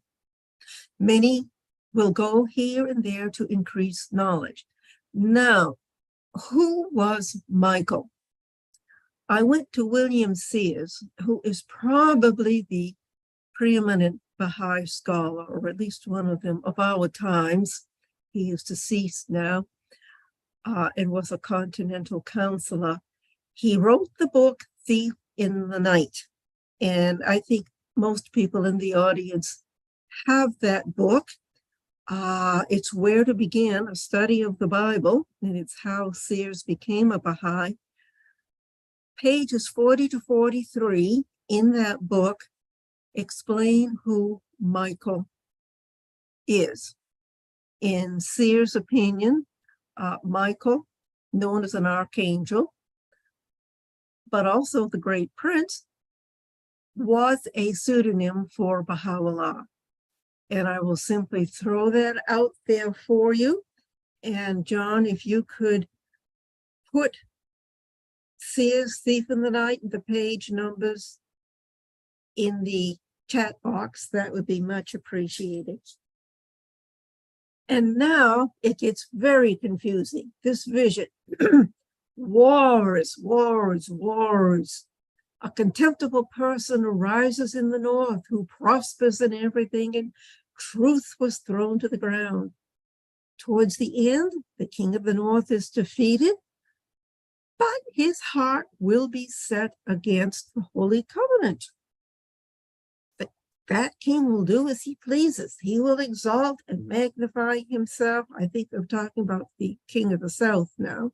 Many will go here and there to increase knowledge. Now, who was Michael? I went to William Sears, who is probably the preeminent Baha'i scholar, or at least one of them, of our times. He is deceased now. And was a continental counselor. He wrote the book Thief in the Night. And I think most people in the audience have that book. It's where to begin a study of the Bible, and it's how Sears became a Baha'i. Pages 40 to 43 in that book explain who Michael is. In Sears' opinion, Michael, known as an archangel, but also the great prince, was a pseudonym for Baha'u'llah. And I will simply throw that out there for you. And John, if you could put Sears' Thief in the Night and the page numbers in the chat box, that would be much appreciated. And now it gets very confusing. This vision, wars, wars, wars. A contemptible person arises in the north who prospers in everything, and truth was thrown to the ground. Towards the end, the king of the north is defeated, but his heart will be set against the Holy Covenant. That king will do as he pleases. He will exalt and magnify himself. I think I'm talking about the king of the south now.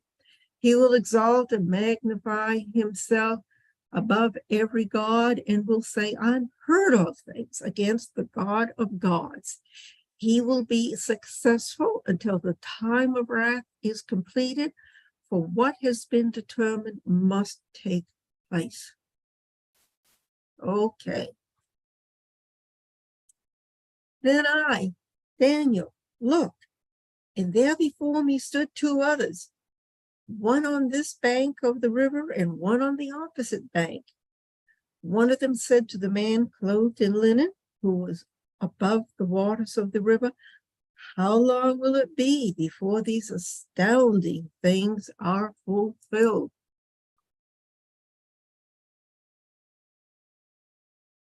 He will exalt and magnify himself above every god and will say unheard of things against the God of gods. He will be successful until the time of wrath is completed, for what has been determined must take place. Okay. Then I, Daniel, looked, and there before me stood two others, one on this bank of the river and one on the opposite bank. One of them said to the man clothed in linen, who was above the waters of the river, how long will it be before these astounding things are fulfilled?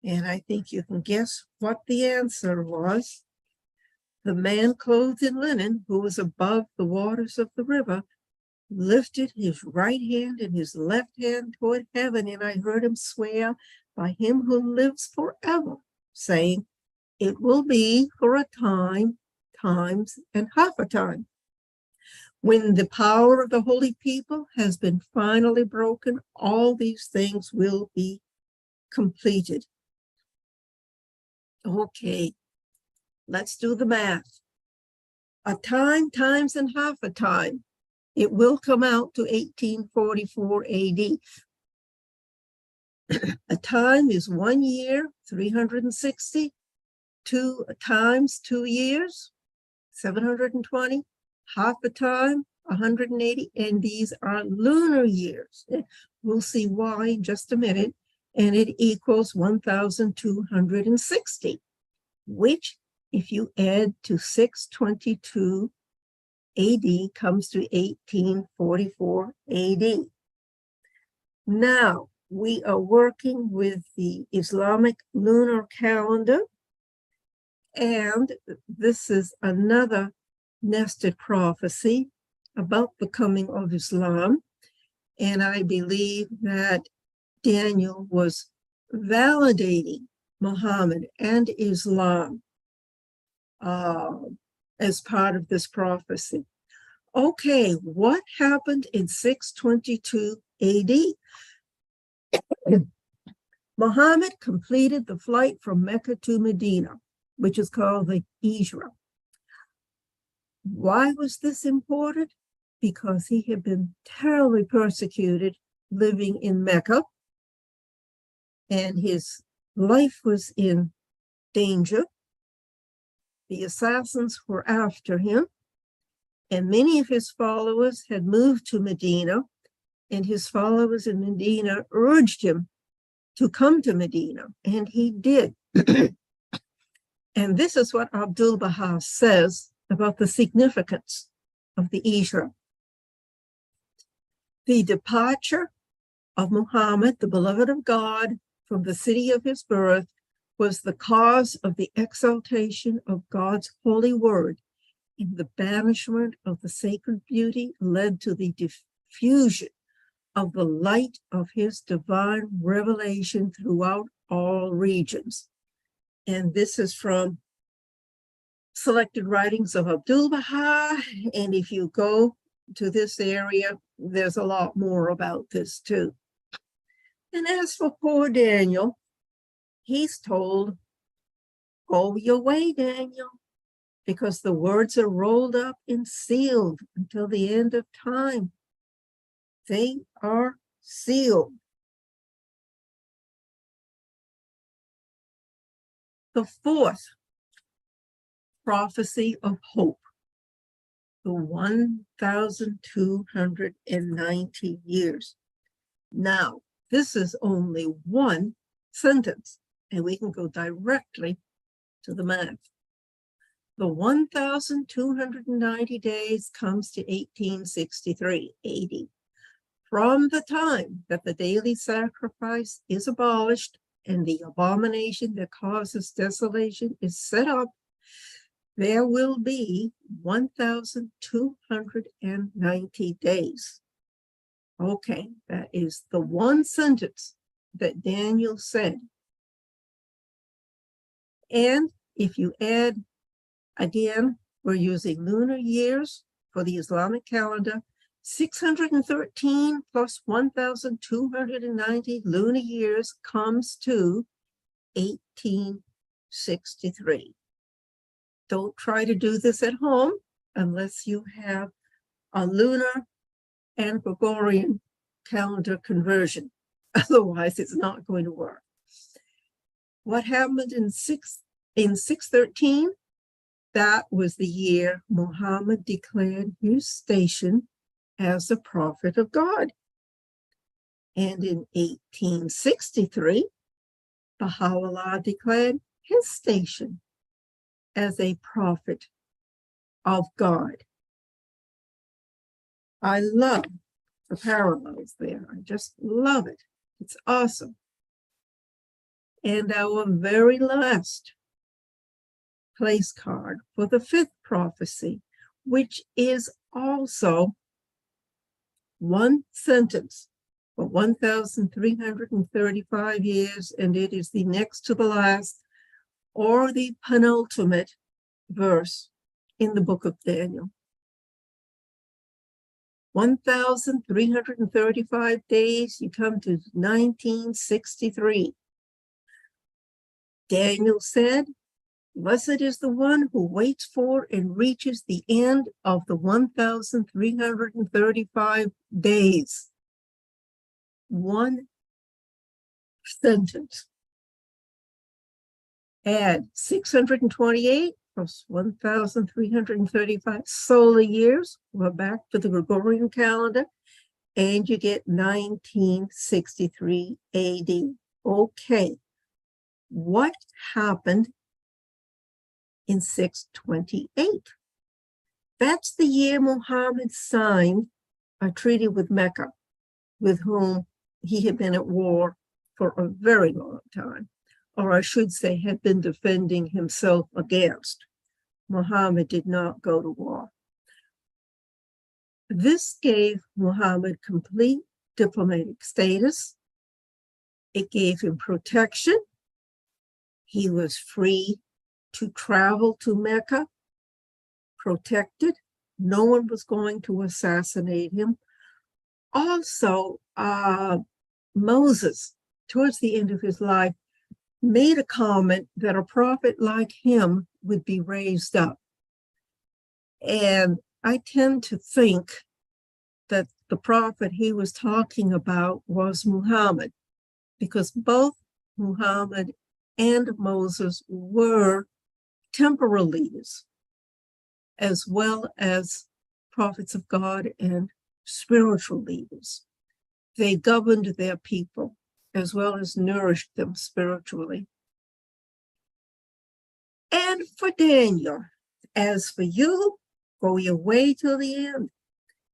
And I think you can guess what the answer was. The man clothed in linen, who was above the waters of the river, lifted his right hand and his left hand toward heaven, and I heard him swear by him who lives forever, saying, it will be for a time, times, and half a time. When the power of the holy people has been finally broken, all these things will be completed. Okay, let's do the math. A time, times, and half a time. It will come out to 1844 AD. A time is 1 year, 360. 2 times 2 years, 720. Half a time, 180. And these are lunar years. We'll see why in just a minute. And it equals 1,260, which, if you add to 622 AD, comes to 1844 AD. Now, we are working with the Islamic lunar calendar, and this is another nested prophecy about the coming of Islam. And I believe that Daniel was validating Muhammad and Islam as part of this prophecy. Okay, what happened in 622 AD? Muhammad completed the flight from Mecca to Medina, which is called the Hijra. Why was this important? Because he had been terribly persecuted living in Mecca, and his life was in danger. The assassins were after him, and many of his followers had moved to Medina, and his followers in Medina urged him to come to Medina, and he did. And this is what Abdu'l-Baha says about the significance of the Hijra. The departure of Muhammad, the beloved of God, from the city of his birth was the cause of the exaltation of God's holy word, and the banishment of the sacred beauty led to the diffusion of the light of his divine revelation throughout all regions. And this is from selected writings of Abdu'l-Baha. And if you go to this area, there's a lot more about this too. And as for poor Daniel, he's told, go your way, Daniel, because the words are rolled up and sealed until the end of time. They are sealed. The fourth prophecy of hope, the 1,290 years. Now, this is only one sentence, and we can go directly to the math. The 1,290 days comes to 1863 AD. From the time that the daily sacrifice is abolished and the abomination that causes desolation is set up, there will be 1,290 days. Okay, that is the one sentence that Daniel said. And if you add, again, we're using lunar years for the Islamic calendar, 613 plus 1,290 lunar years comes to 1863. Don't try to do this at home unless you have a lunar and Gregorian calendar conversion. Otherwise, it's not going to work. What happened in 613? That was the year Muhammad declared his station as a prophet of God. And in 1863, Baha'u'llah declared his station as a prophet of God. I love the parallels there. I just love it. It's awesome. And our very last place card for the fifth prophecy, which is also one sentence for 1,335 years, and it is the next to the last or the penultimate verse in the book of Daniel. 1,335 days, you come to 1963. Daniel said, "Blessed is the one who waits for and reaches the end of the 1,335 days." One sentence. Add 628 plus 1,335 solar years. We're back to the Gregorian calendar, and you get 1963 AD. Okay. What happened in 628? That's the year Muhammad signed a treaty with Mecca, with whom he had been at war for a very long time, or I should say had been defending himself against. Muhammad did not go to war. This gave Muhammad complete diplomatic status. It gave him protection. He was free to travel to Mecca, protected. No one was going to assassinate him. Also, Moses, towards the end of his life, made a comment that a prophet like him would be raised up. And I tend to think that the prophet he was talking about was Muhammad, because both Muhammad and Moses were temporal leaders, as well as prophets of God and spiritual leaders. They governed their people as well as nourished them spiritually. And for Daniel, as for you, go your way till the end.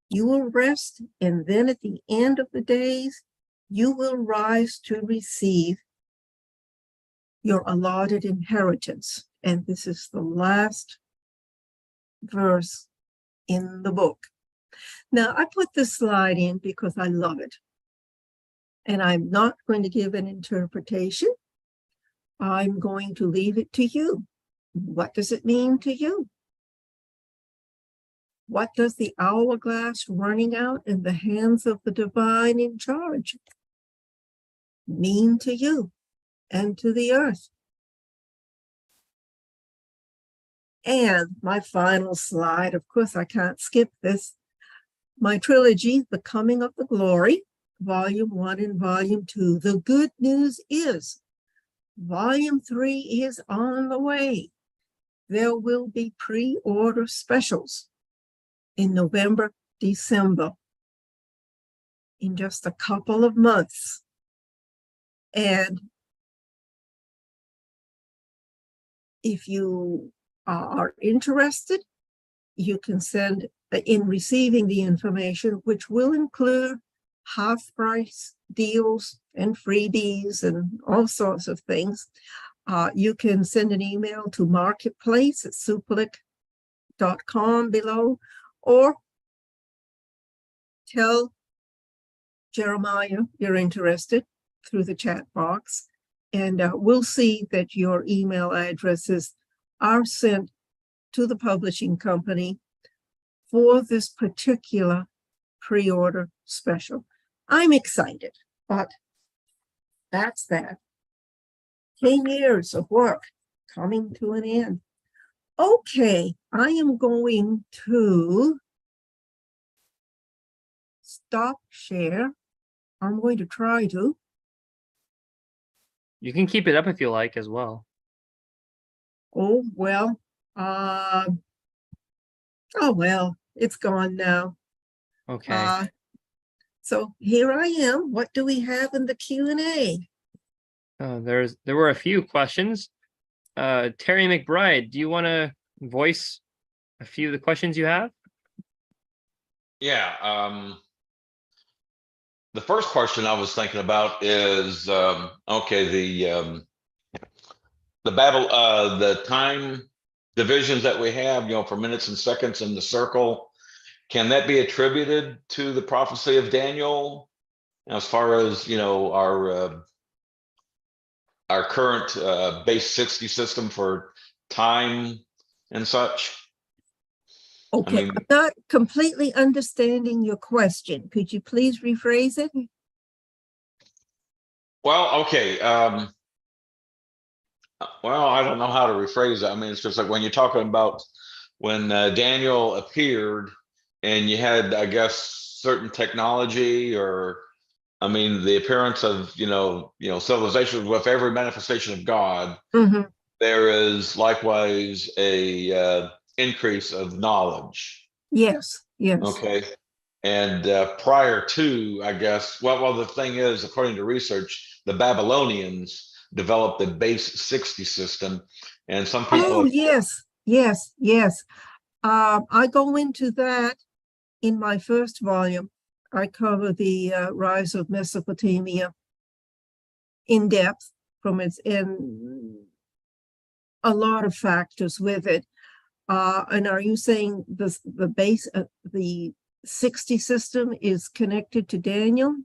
You will rest, and then at the end of the days, you will rise to receive your allotted inheritance. And this is the last verse in the book. Now, I put this slide in because I love it. And I'm not going to give an interpretation. I'm going to leave it to you. What does it mean to you? What does the hourglass running out in the hands of the divine in charge mean to you and to the earth? And my final slide, of course, I can't skip this. My trilogy, The Coming of the Glory, Volume 1 and Volume 2. The good news is Volume 3 is on the way. There will be pre-order specials in November, December, in just a couple of months. And if you are interested, you can send in receiving the information, which will include half price deals and freebies and all sorts of things. You can send an email to marketplace@suplic.com below, or tell Jeremiah you're interested through the chat box, and we'll see that your email addresses are sent to the publishing company for this particular pre-order special. I'm excited, but that's that. 10 years of work coming to an end. Okay, I am going to stop share. I'm going to try to. You can keep it up if you like as well. Oh, well, it's gone now. Okay. So here I am. What do we have in the Q&A? There were a few questions. Terry McBride, do you want to voice a few of the questions you have? Yeah, the first question I was thinking about is okay, the time divisions that we have, you know, for minutes and seconds in the circle, can that be attributed to the prophecy of Daniel as far as, you know, our current base 60 system for time and such? Okay, mean- I'm not completely understanding your question. Could you please rephrase it? Well, okay. Well, I don't know how to rephrase it. I mean, it's just like when you're talking about when Daniel appeared and you had, I guess, certain technology, or I mean, the appearance of, civilization. With every manifestation of God, Mhm. there is likewise a increase of knowledge. Yes, yes. Okay. And prior to, I guess, well, the thing is, according to research, the Babylonians developed the base 60 system, and some people. Oh, yes, yes, yes. I go into that in my first volume. I cover the rise of Mesopotamia in depth from its in a lot of factors with it. And are you saying the base the 60 system is connected to Daniel?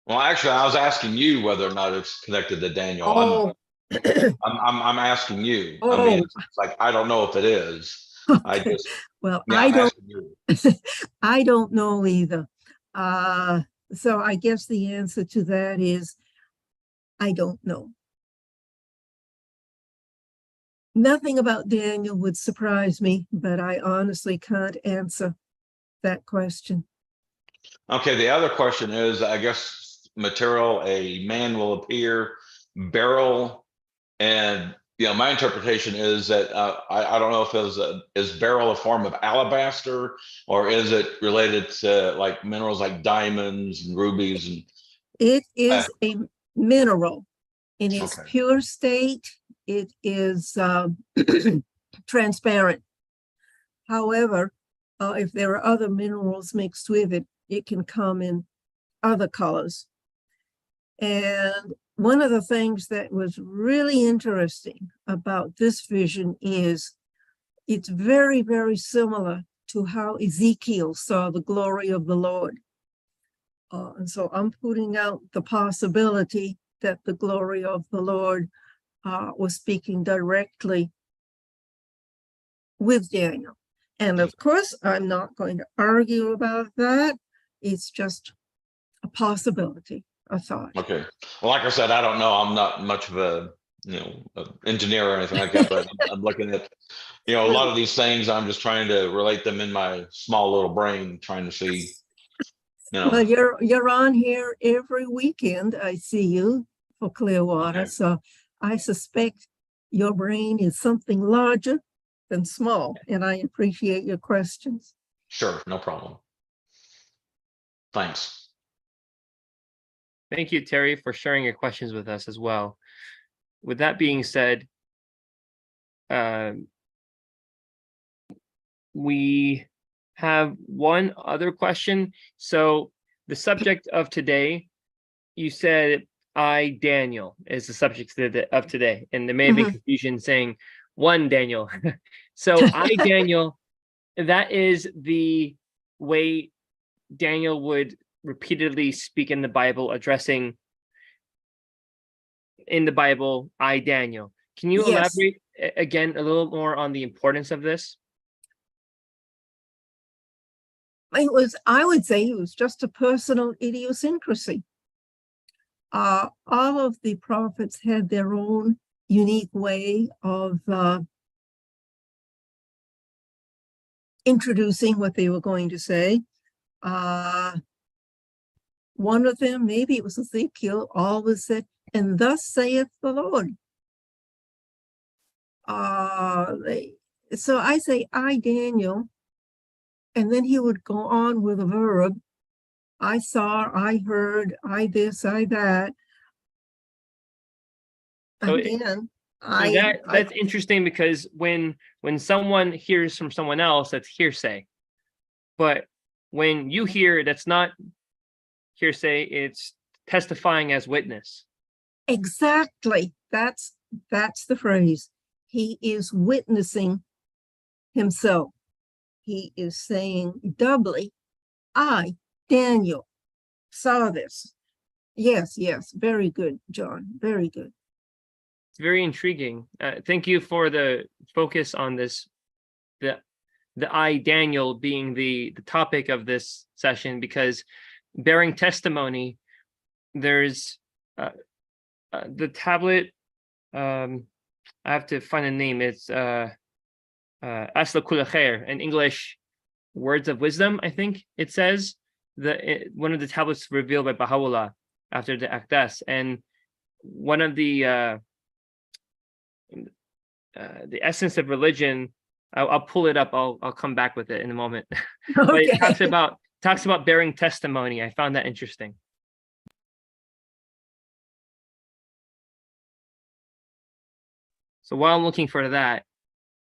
Well, actually, I was asking you whether or not it's connected to Daniel. Oh, I'm asking you. I Oh. mean, it's like I don't know if it is. I okay. just Well, yeah, I I'm don't. asking you. I don't know either. So I guess the answer to that is I don't know. Nothing about Daniel would surprise me, but I honestly can't answer that question. Okay, the other question is, I guess, material, a man will appear, beryl, and my interpretation is that I don't know if is beryl a form of alabaster, or is it related to like minerals like diamonds and rubies and It is a mineral in its Okay. pure state. It is transparent. However, if there are other minerals mixed with it, it can come in other colors. And one of the things that was really interesting about this vision is it's very, very similar to how Ezekiel saw the glory of the Lord. And so I'm putting out the possibility that the glory of the Lord was speaking directly with Daniel. And of course, I'm not going to argue about that. It's just a possibility, a thought. Okay. Well, like I said, I don't know. I'm not much of a engineer or anything like that, but I'm looking at a lot of these things. I'm just trying to relate them in my small little brain, trying to see. Well, you're on here every weekend. I see you for Clearwater, Okay. so I suspect your brain is something larger than small, and I appreciate your questions. Sure, no problem. Thanks. Thank you, Terry, for sharing your questions with us as well. With that being said, we have one other question. So the subject of today, you said I, Daniel, is the subject of today. And there may have been confusion saying one Daniel. So I, Daniel, that is the way Daniel would repeatedly speak in the Bible, addressing in the Bible, I, Daniel. Can you Yes. elaborate again a little more on the importance of this? I would say it was just a personal idiosyncrasy. All of the prophets had their own unique way of introducing what they were going to say. One of them, maybe it was Ezekiel, always said, "And thus saith the Lord." So I say, "I, Daniel," and then he would go on with a verb. I saw, I heard, I this, I that. So Again, So that's interesting because when someone hears from someone else, that's hearsay. But when you hear, that's not hearsay, it's testifying as witness. exactly. That's the phrase. He is witnessing himself. He is saying doubly, "I, Daniel, saw this." Yes, yes, very good, John. Very good. It's very intriguing. Thank you for the focus on this, the I, Daniel, being the topic of this session, because bearing testimony, there's the tablet. I have to find a name. It's Asla Kula Khair, in English, words of wisdom, I think it says. One of the tablets revealed by Baha'u'llah after the Aqdas, and one of the essence of religion, I'll pull it up, I'll come back with it in a moment. But Okay. it talks about bearing testimony. I found that interesting. So while I'm looking for that,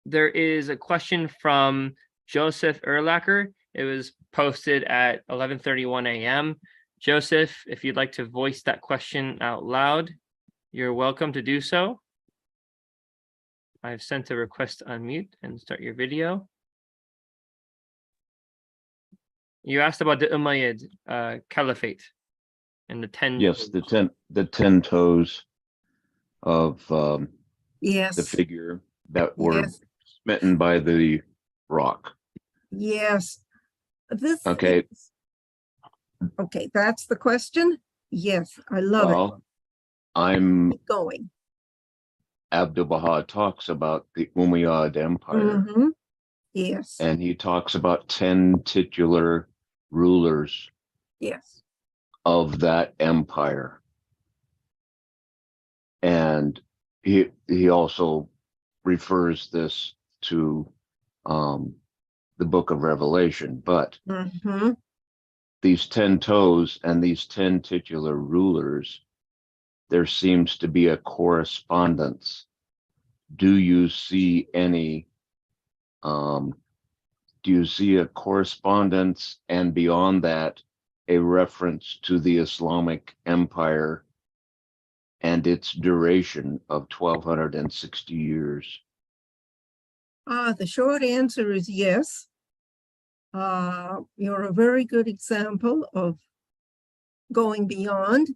there is a question from Joseph Erlacher. It was posted at 11:31 a.m. Joseph, if you'd like to voice that question out loud, you're welcome to do so. I've sent a request to unmute and start your video. You asked about the Umayyad Caliphate and the 10. Yes, the 10 toes of the Yes, figure that were yes, smitten by the rock. yes. This Okay. Okay, that's the question. Yes, I love it. Well, I'm Keep going. Abdu'l-Baha talks about the Umayyad Empire, Mhm. Yes, and he talks about 10 titular rulers yes. of that empire. And he also refers this to the book of Revelation, but Mhm. these 10 toes and these 10 titular rulers, there seems to be a correspondence. Do you see a correspondence, and beyond that, a reference to the Islamic Empire and its duration of 1260 years? The short answer is yes. You're a very good example of going beyond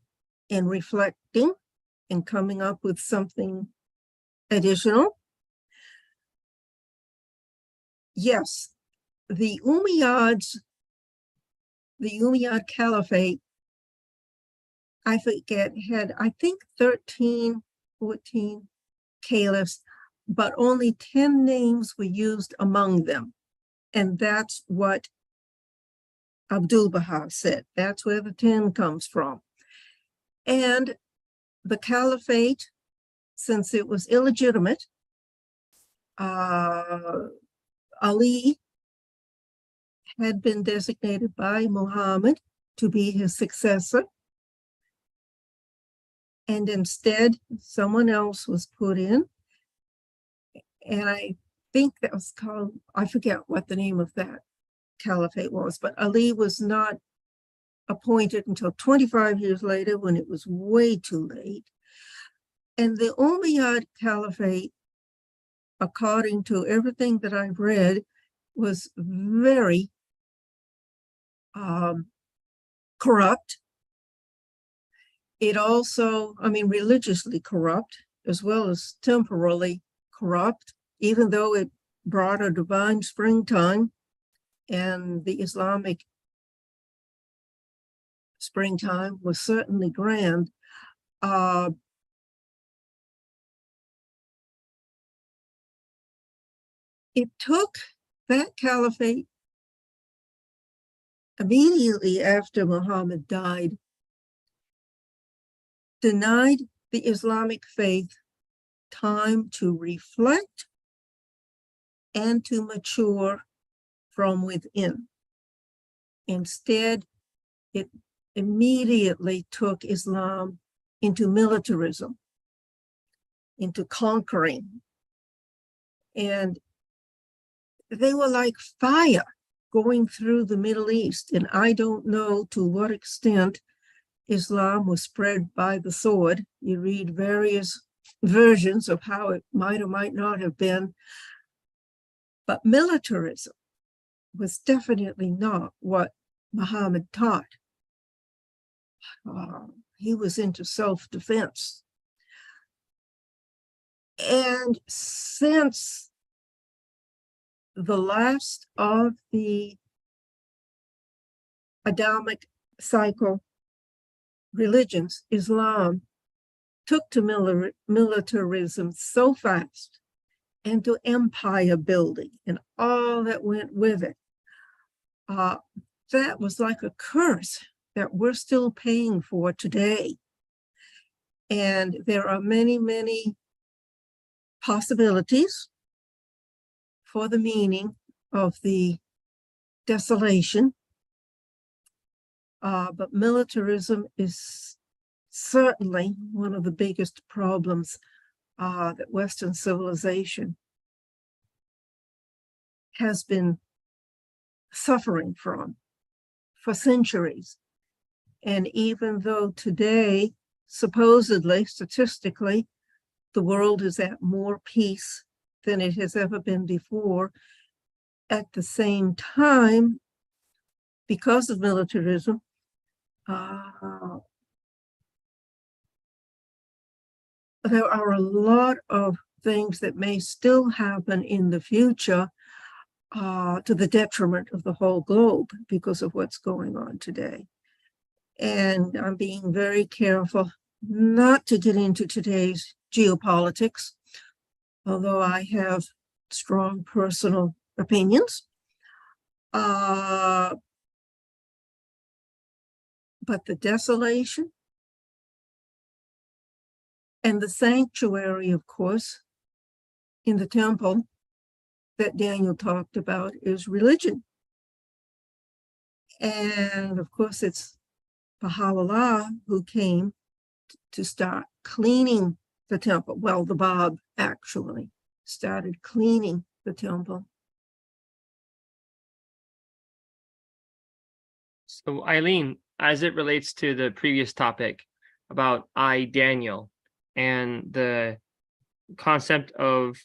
and reflecting and coming up with something additional. Yes, the Umayyad Caliphate, I forget, had, I think, 13, 14 caliphs, but only 10 names were used among them. And that's what Abdu'l-Baha said. That's where the 10 comes from. And the caliphate, since it was illegitimate, Ali had been designated by Muhammad to be his successor. And instead, someone else was put in. And I think that was called, I forget what the name of that caliphate was, but Ali was not appointed until 25 years later, when it was way too late. And the Umayyad Caliphate, according to everything that I've read, was very corrupt. It also, I mean, religiously corrupt, as well as temporally corrupt, even though it brought a divine springtime. and the Islamic springtime was certainly grand. It took that caliphate immediately after Muhammad died, denied the Islamic faith time to reflect and to mature from within. Instead, it immediately took Islam into militarism, into conquering. And they were like fire going through the Middle East. And I don't know to what extent Islam was spread by the sword. You read various versions of how it might or might not have been. But militarism was definitely not what Muhammad taught. He was into self-defense. And since the last of the Adamic cycle religions, Islam took to militarism so fast, and to empire building and all that went with it. That was like a curse that we're still paying for today. And there are many, many possibilities for the meaning of the desolation. But militarism is certainly one of the biggest problems that Western civilization has been suffering from for centuries. And even though today, supposedly, statistically, the world is at more peace than it has ever been before, at the same time, because of militarism, there are a lot of things that may still happen in the future to the detriment of the whole globe because of what's going on today. And I'm being very careful not to get into today's geopolitics, although I have strong personal opinions. But the desolation and the sanctuary, of course, in the temple that Daniel talked about is religion. And of course, it's Baha'u'llah who came to start cleaning the temple. Well, the Bab actually started cleaning the temple. So Eileen, as it relates to the previous topic about I, Daniel, and the concept of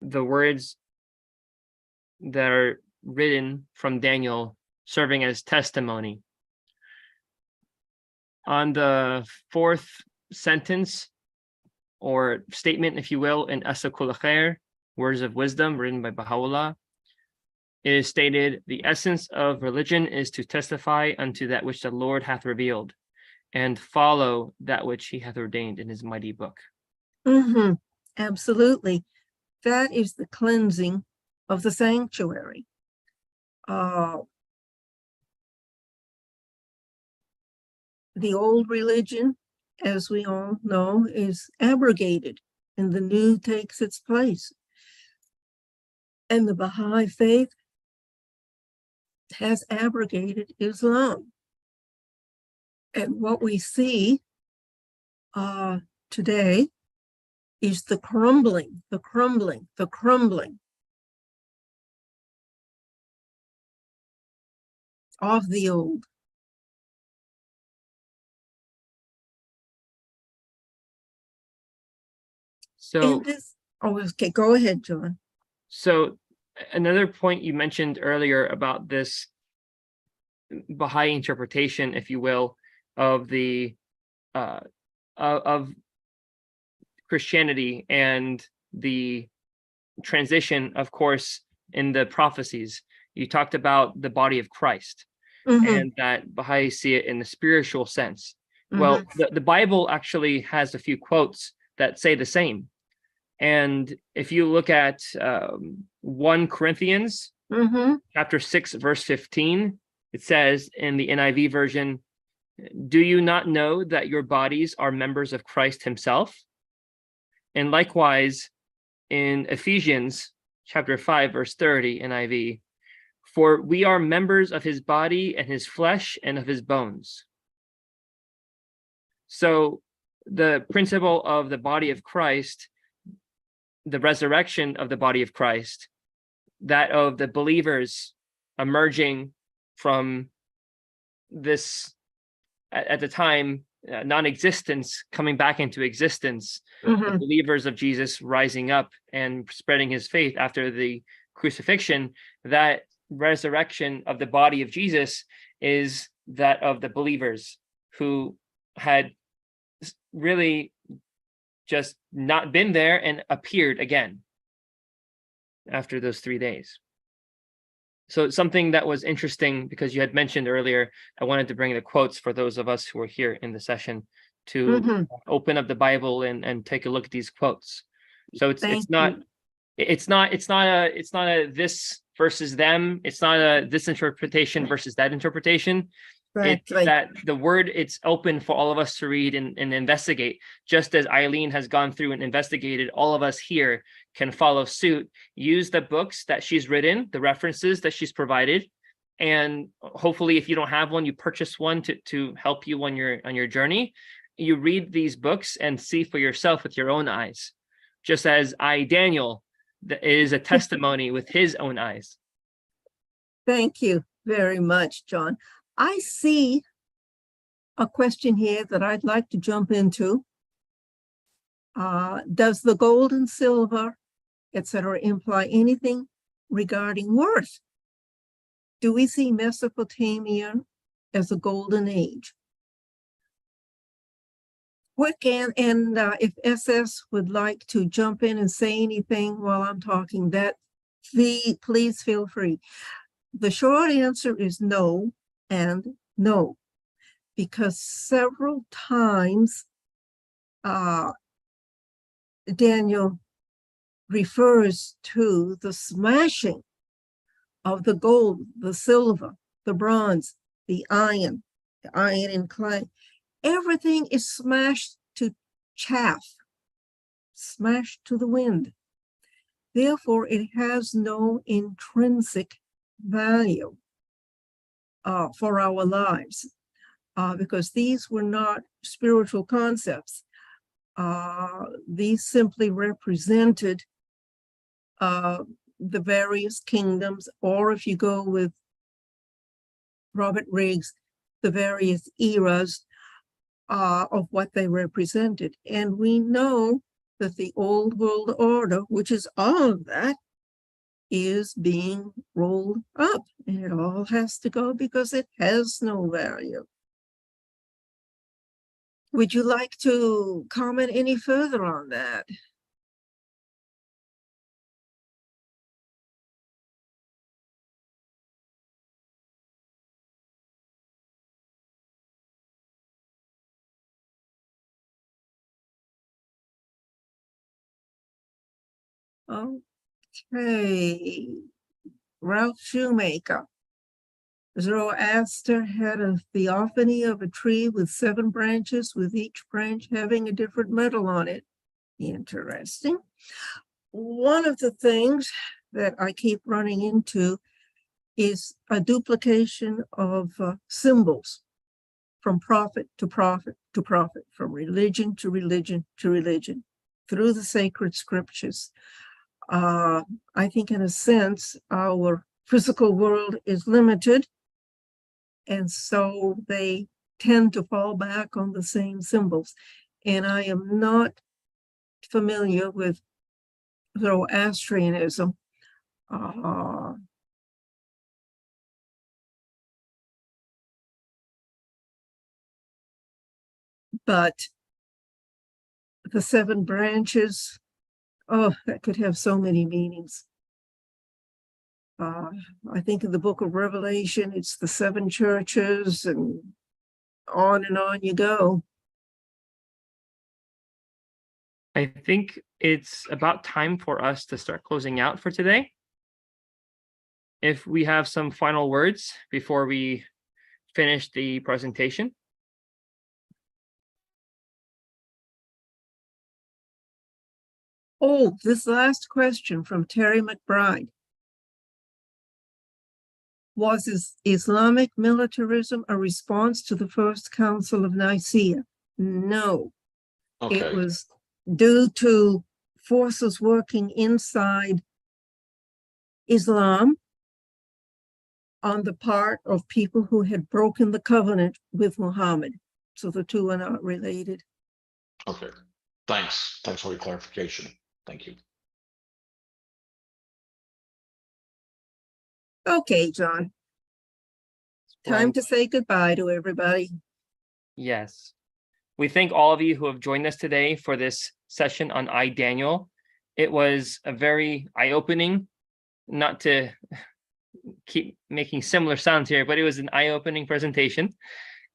the words that are written from Daniel serving as testimony. On the fourth sentence or statement, if you will, in Asakul Khair, Words of Wisdom, written by Baha'u'llah, it is stated, the essence of religion is to testify unto that which the Lord hath revealed, and follow that which he hath ordained in his mighty book. Mm-hmm. Absolutely. That is the cleansing of the sanctuary. The old religion, as we all know, is abrogated and the new takes its place. And the Baha'i faith has abrogated Islam. And what we see today is the crumbling of the old. So, Okay, go ahead, John. so another point you mentioned earlier about this Baha'i interpretation, if you will, of the of Christianity and the transition, of course, in the prophecies. you talked about the body of Christ, Mhm, and that Baha'i see it in the spiritual sense. Well, the Bible actually has a few quotes that say the same. And if you look at 1 Corinthians mhm. chapter 6, verse 15, it says in the NIV version, "Do you not know that your bodies are members of Christ himself?" And likewise in Ephesians chapter 5, verse 30, NIV, "For we are members of his body and his flesh and of his bones." So the principle of the body of Christ, the resurrection of the body of Christ, that of the believers emerging from this, at the time, non-existence, coming back into existence, the Mhm. believers of Jesus rising up and spreading his faith after the crucifixion, that resurrection of the body of Jesus is that of the believers who had really just not been there and appeared again after those 3 days. So something that was interesting, because you had mentioned earlier, I wanted to bring the quotes for those of us who are here in the session to Mhm. open up the Bible and take a look at these quotes. So Thank it's not you. it's not a this versus them. It's not a this interpretation versus that interpretation. It's Exactly. that the word, it's open for all of us to read and investigate. Just as Eileen has gone through and investigated, all of us here can follow suit, use the books that she's written, the references that she's provided, and hopefully if you don't have one, you purchase one to help you on your journey. You read these books and see for yourself with your own eyes, just as Daniel, that is a testimony with his own eyes. Thank you very much, John. I see a question here that I'd like to jump into. Does the gold and silver, etc., imply anything regarding worth? Do we see Mesopotamia as a golden age? Quick, and if SS would like to jump in and say anything while I'm talking, that please feel free. The short answer is no and no, because several times Daniel refers to the smashing of the gold, the silver, the bronze, the iron and clay. Everything is smashed to chaff, smashed to the wind. Therefore, it has no intrinsic value for our lives, because these were not spiritual concepts. These simply represented the various kingdoms, or if you go with Robert Riggs, the various eras of what they represented. And we know that the old world order, which is all of that, is being rolled up, and it all has to go because it has no value. Would you like to comment any further on that? Okay, Ralph Shoemaker. Zoroaster had a theophany of a tree with 7 branches, with each branch having a different metal on it. Interesting. One of the things that I keep running into is a duplication of symbols from prophet to prophet to prophet, from religion to religion to religion, through the sacred scriptures. I think in a sense, our physical world is limited, and so they tend to fall back on the same symbols. And I am not familiar with Zoroastrianism. But the 7 branches, oh, that could have so many meanings. I think in the book of Revelation, it's the 7 churches and on you go. I think it's about time for us to start closing out for today. If we have some final words before we finish the presentation. Oh, this last question from Terry McBride. Was Islamic militarism a response to the First Council of Nicaea? No, it Okay, was due to forces working inside Islam on the part of people who had broken the covenant with Muhammad. So the two are not related. okay. Thanks. Thanks for the clarification. Thank you. Okay, John, time to say goodbye to everybody. Yes. We thank all of you who have joined us today for this session on iDaniel. It was a very eye-opening, not to keep making similar sounds here, but it was an eye-opening presentation.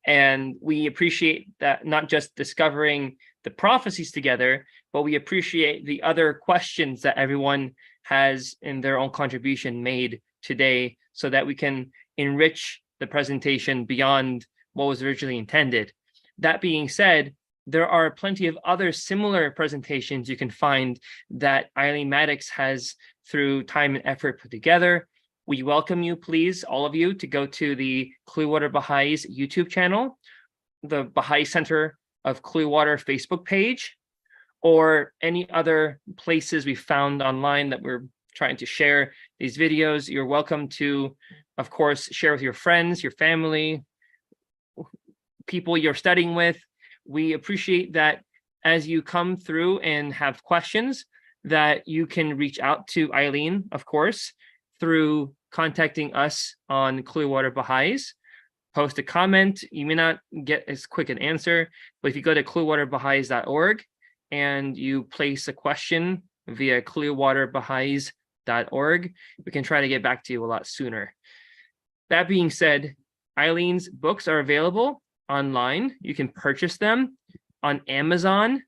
And we appreciate that, not just discovering the prophecies together, but we appreciate the other questions that everyone has in their own contribution made today, so that we can enrich the presentation beyond what was originally intended. That being said, there are plenty of other similar presentations you can find that Eileen Maddox has, through time and effort, put together. We welcome you, please, all of you, to go to the Clearwater Baha'is YouTube channel, the Baha'i Center of Clearwater Facebook page, or any other places we found online that we're trying to share these videos. You're welcome to, of course, share with your friends, your family, people you're studying with. We appreciate that as you come through and have questions, that you can reach out to Eileen, of course, through contacting us on Clearwater Baha'is. Post a comment. You may not get as quick an answer, but if you go to clearwaterbaha'is.org and you place a question via clearwaterbaha'is.org, we can try to get back to you a lot sooner. That being said, Eileen's books are available online. You can purchase them on Amazon.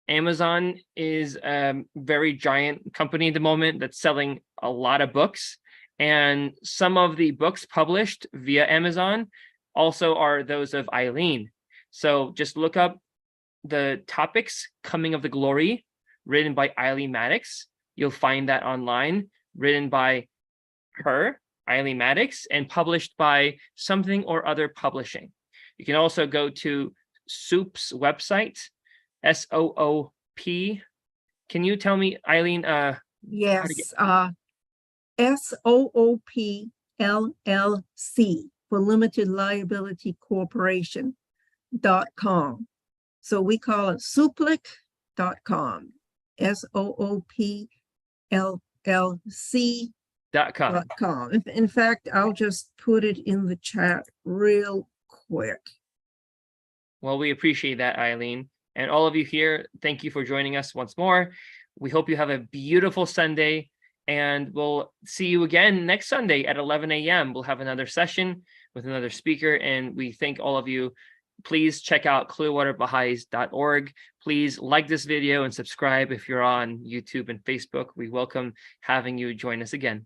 Amazon is a very giant company at the moment that's selling a lot of books. And some of the books published via Amazon also are those of Eileen. So just look up the topics, Coming of the Glory, written by Eileen Maddox. You'll find that online, written by her, Eileen Maddox, and published by Something or Other Publishing. You can also go to SOOP's website, SOOP. Can you tell me, Eileen? Yes, SOOP LLC for Limited Liability Corporation.com. So we call it Souplic.com, SOOP LLC.com. .com. In fact, I'll just put it in the chat real quick. Well, we appreciate that, Eileen. And all of you here, thank you for joining us once more. We hope you have a beautiful Sunday, and we'll see you again next Sunday at 11 a.m. We'll have another session with another speaker, and we thank all of you. Please check out clearwaterbaha'is.org. Please like this video and subscribe if you're on YouTube and Facebook. We welcome having you join us again.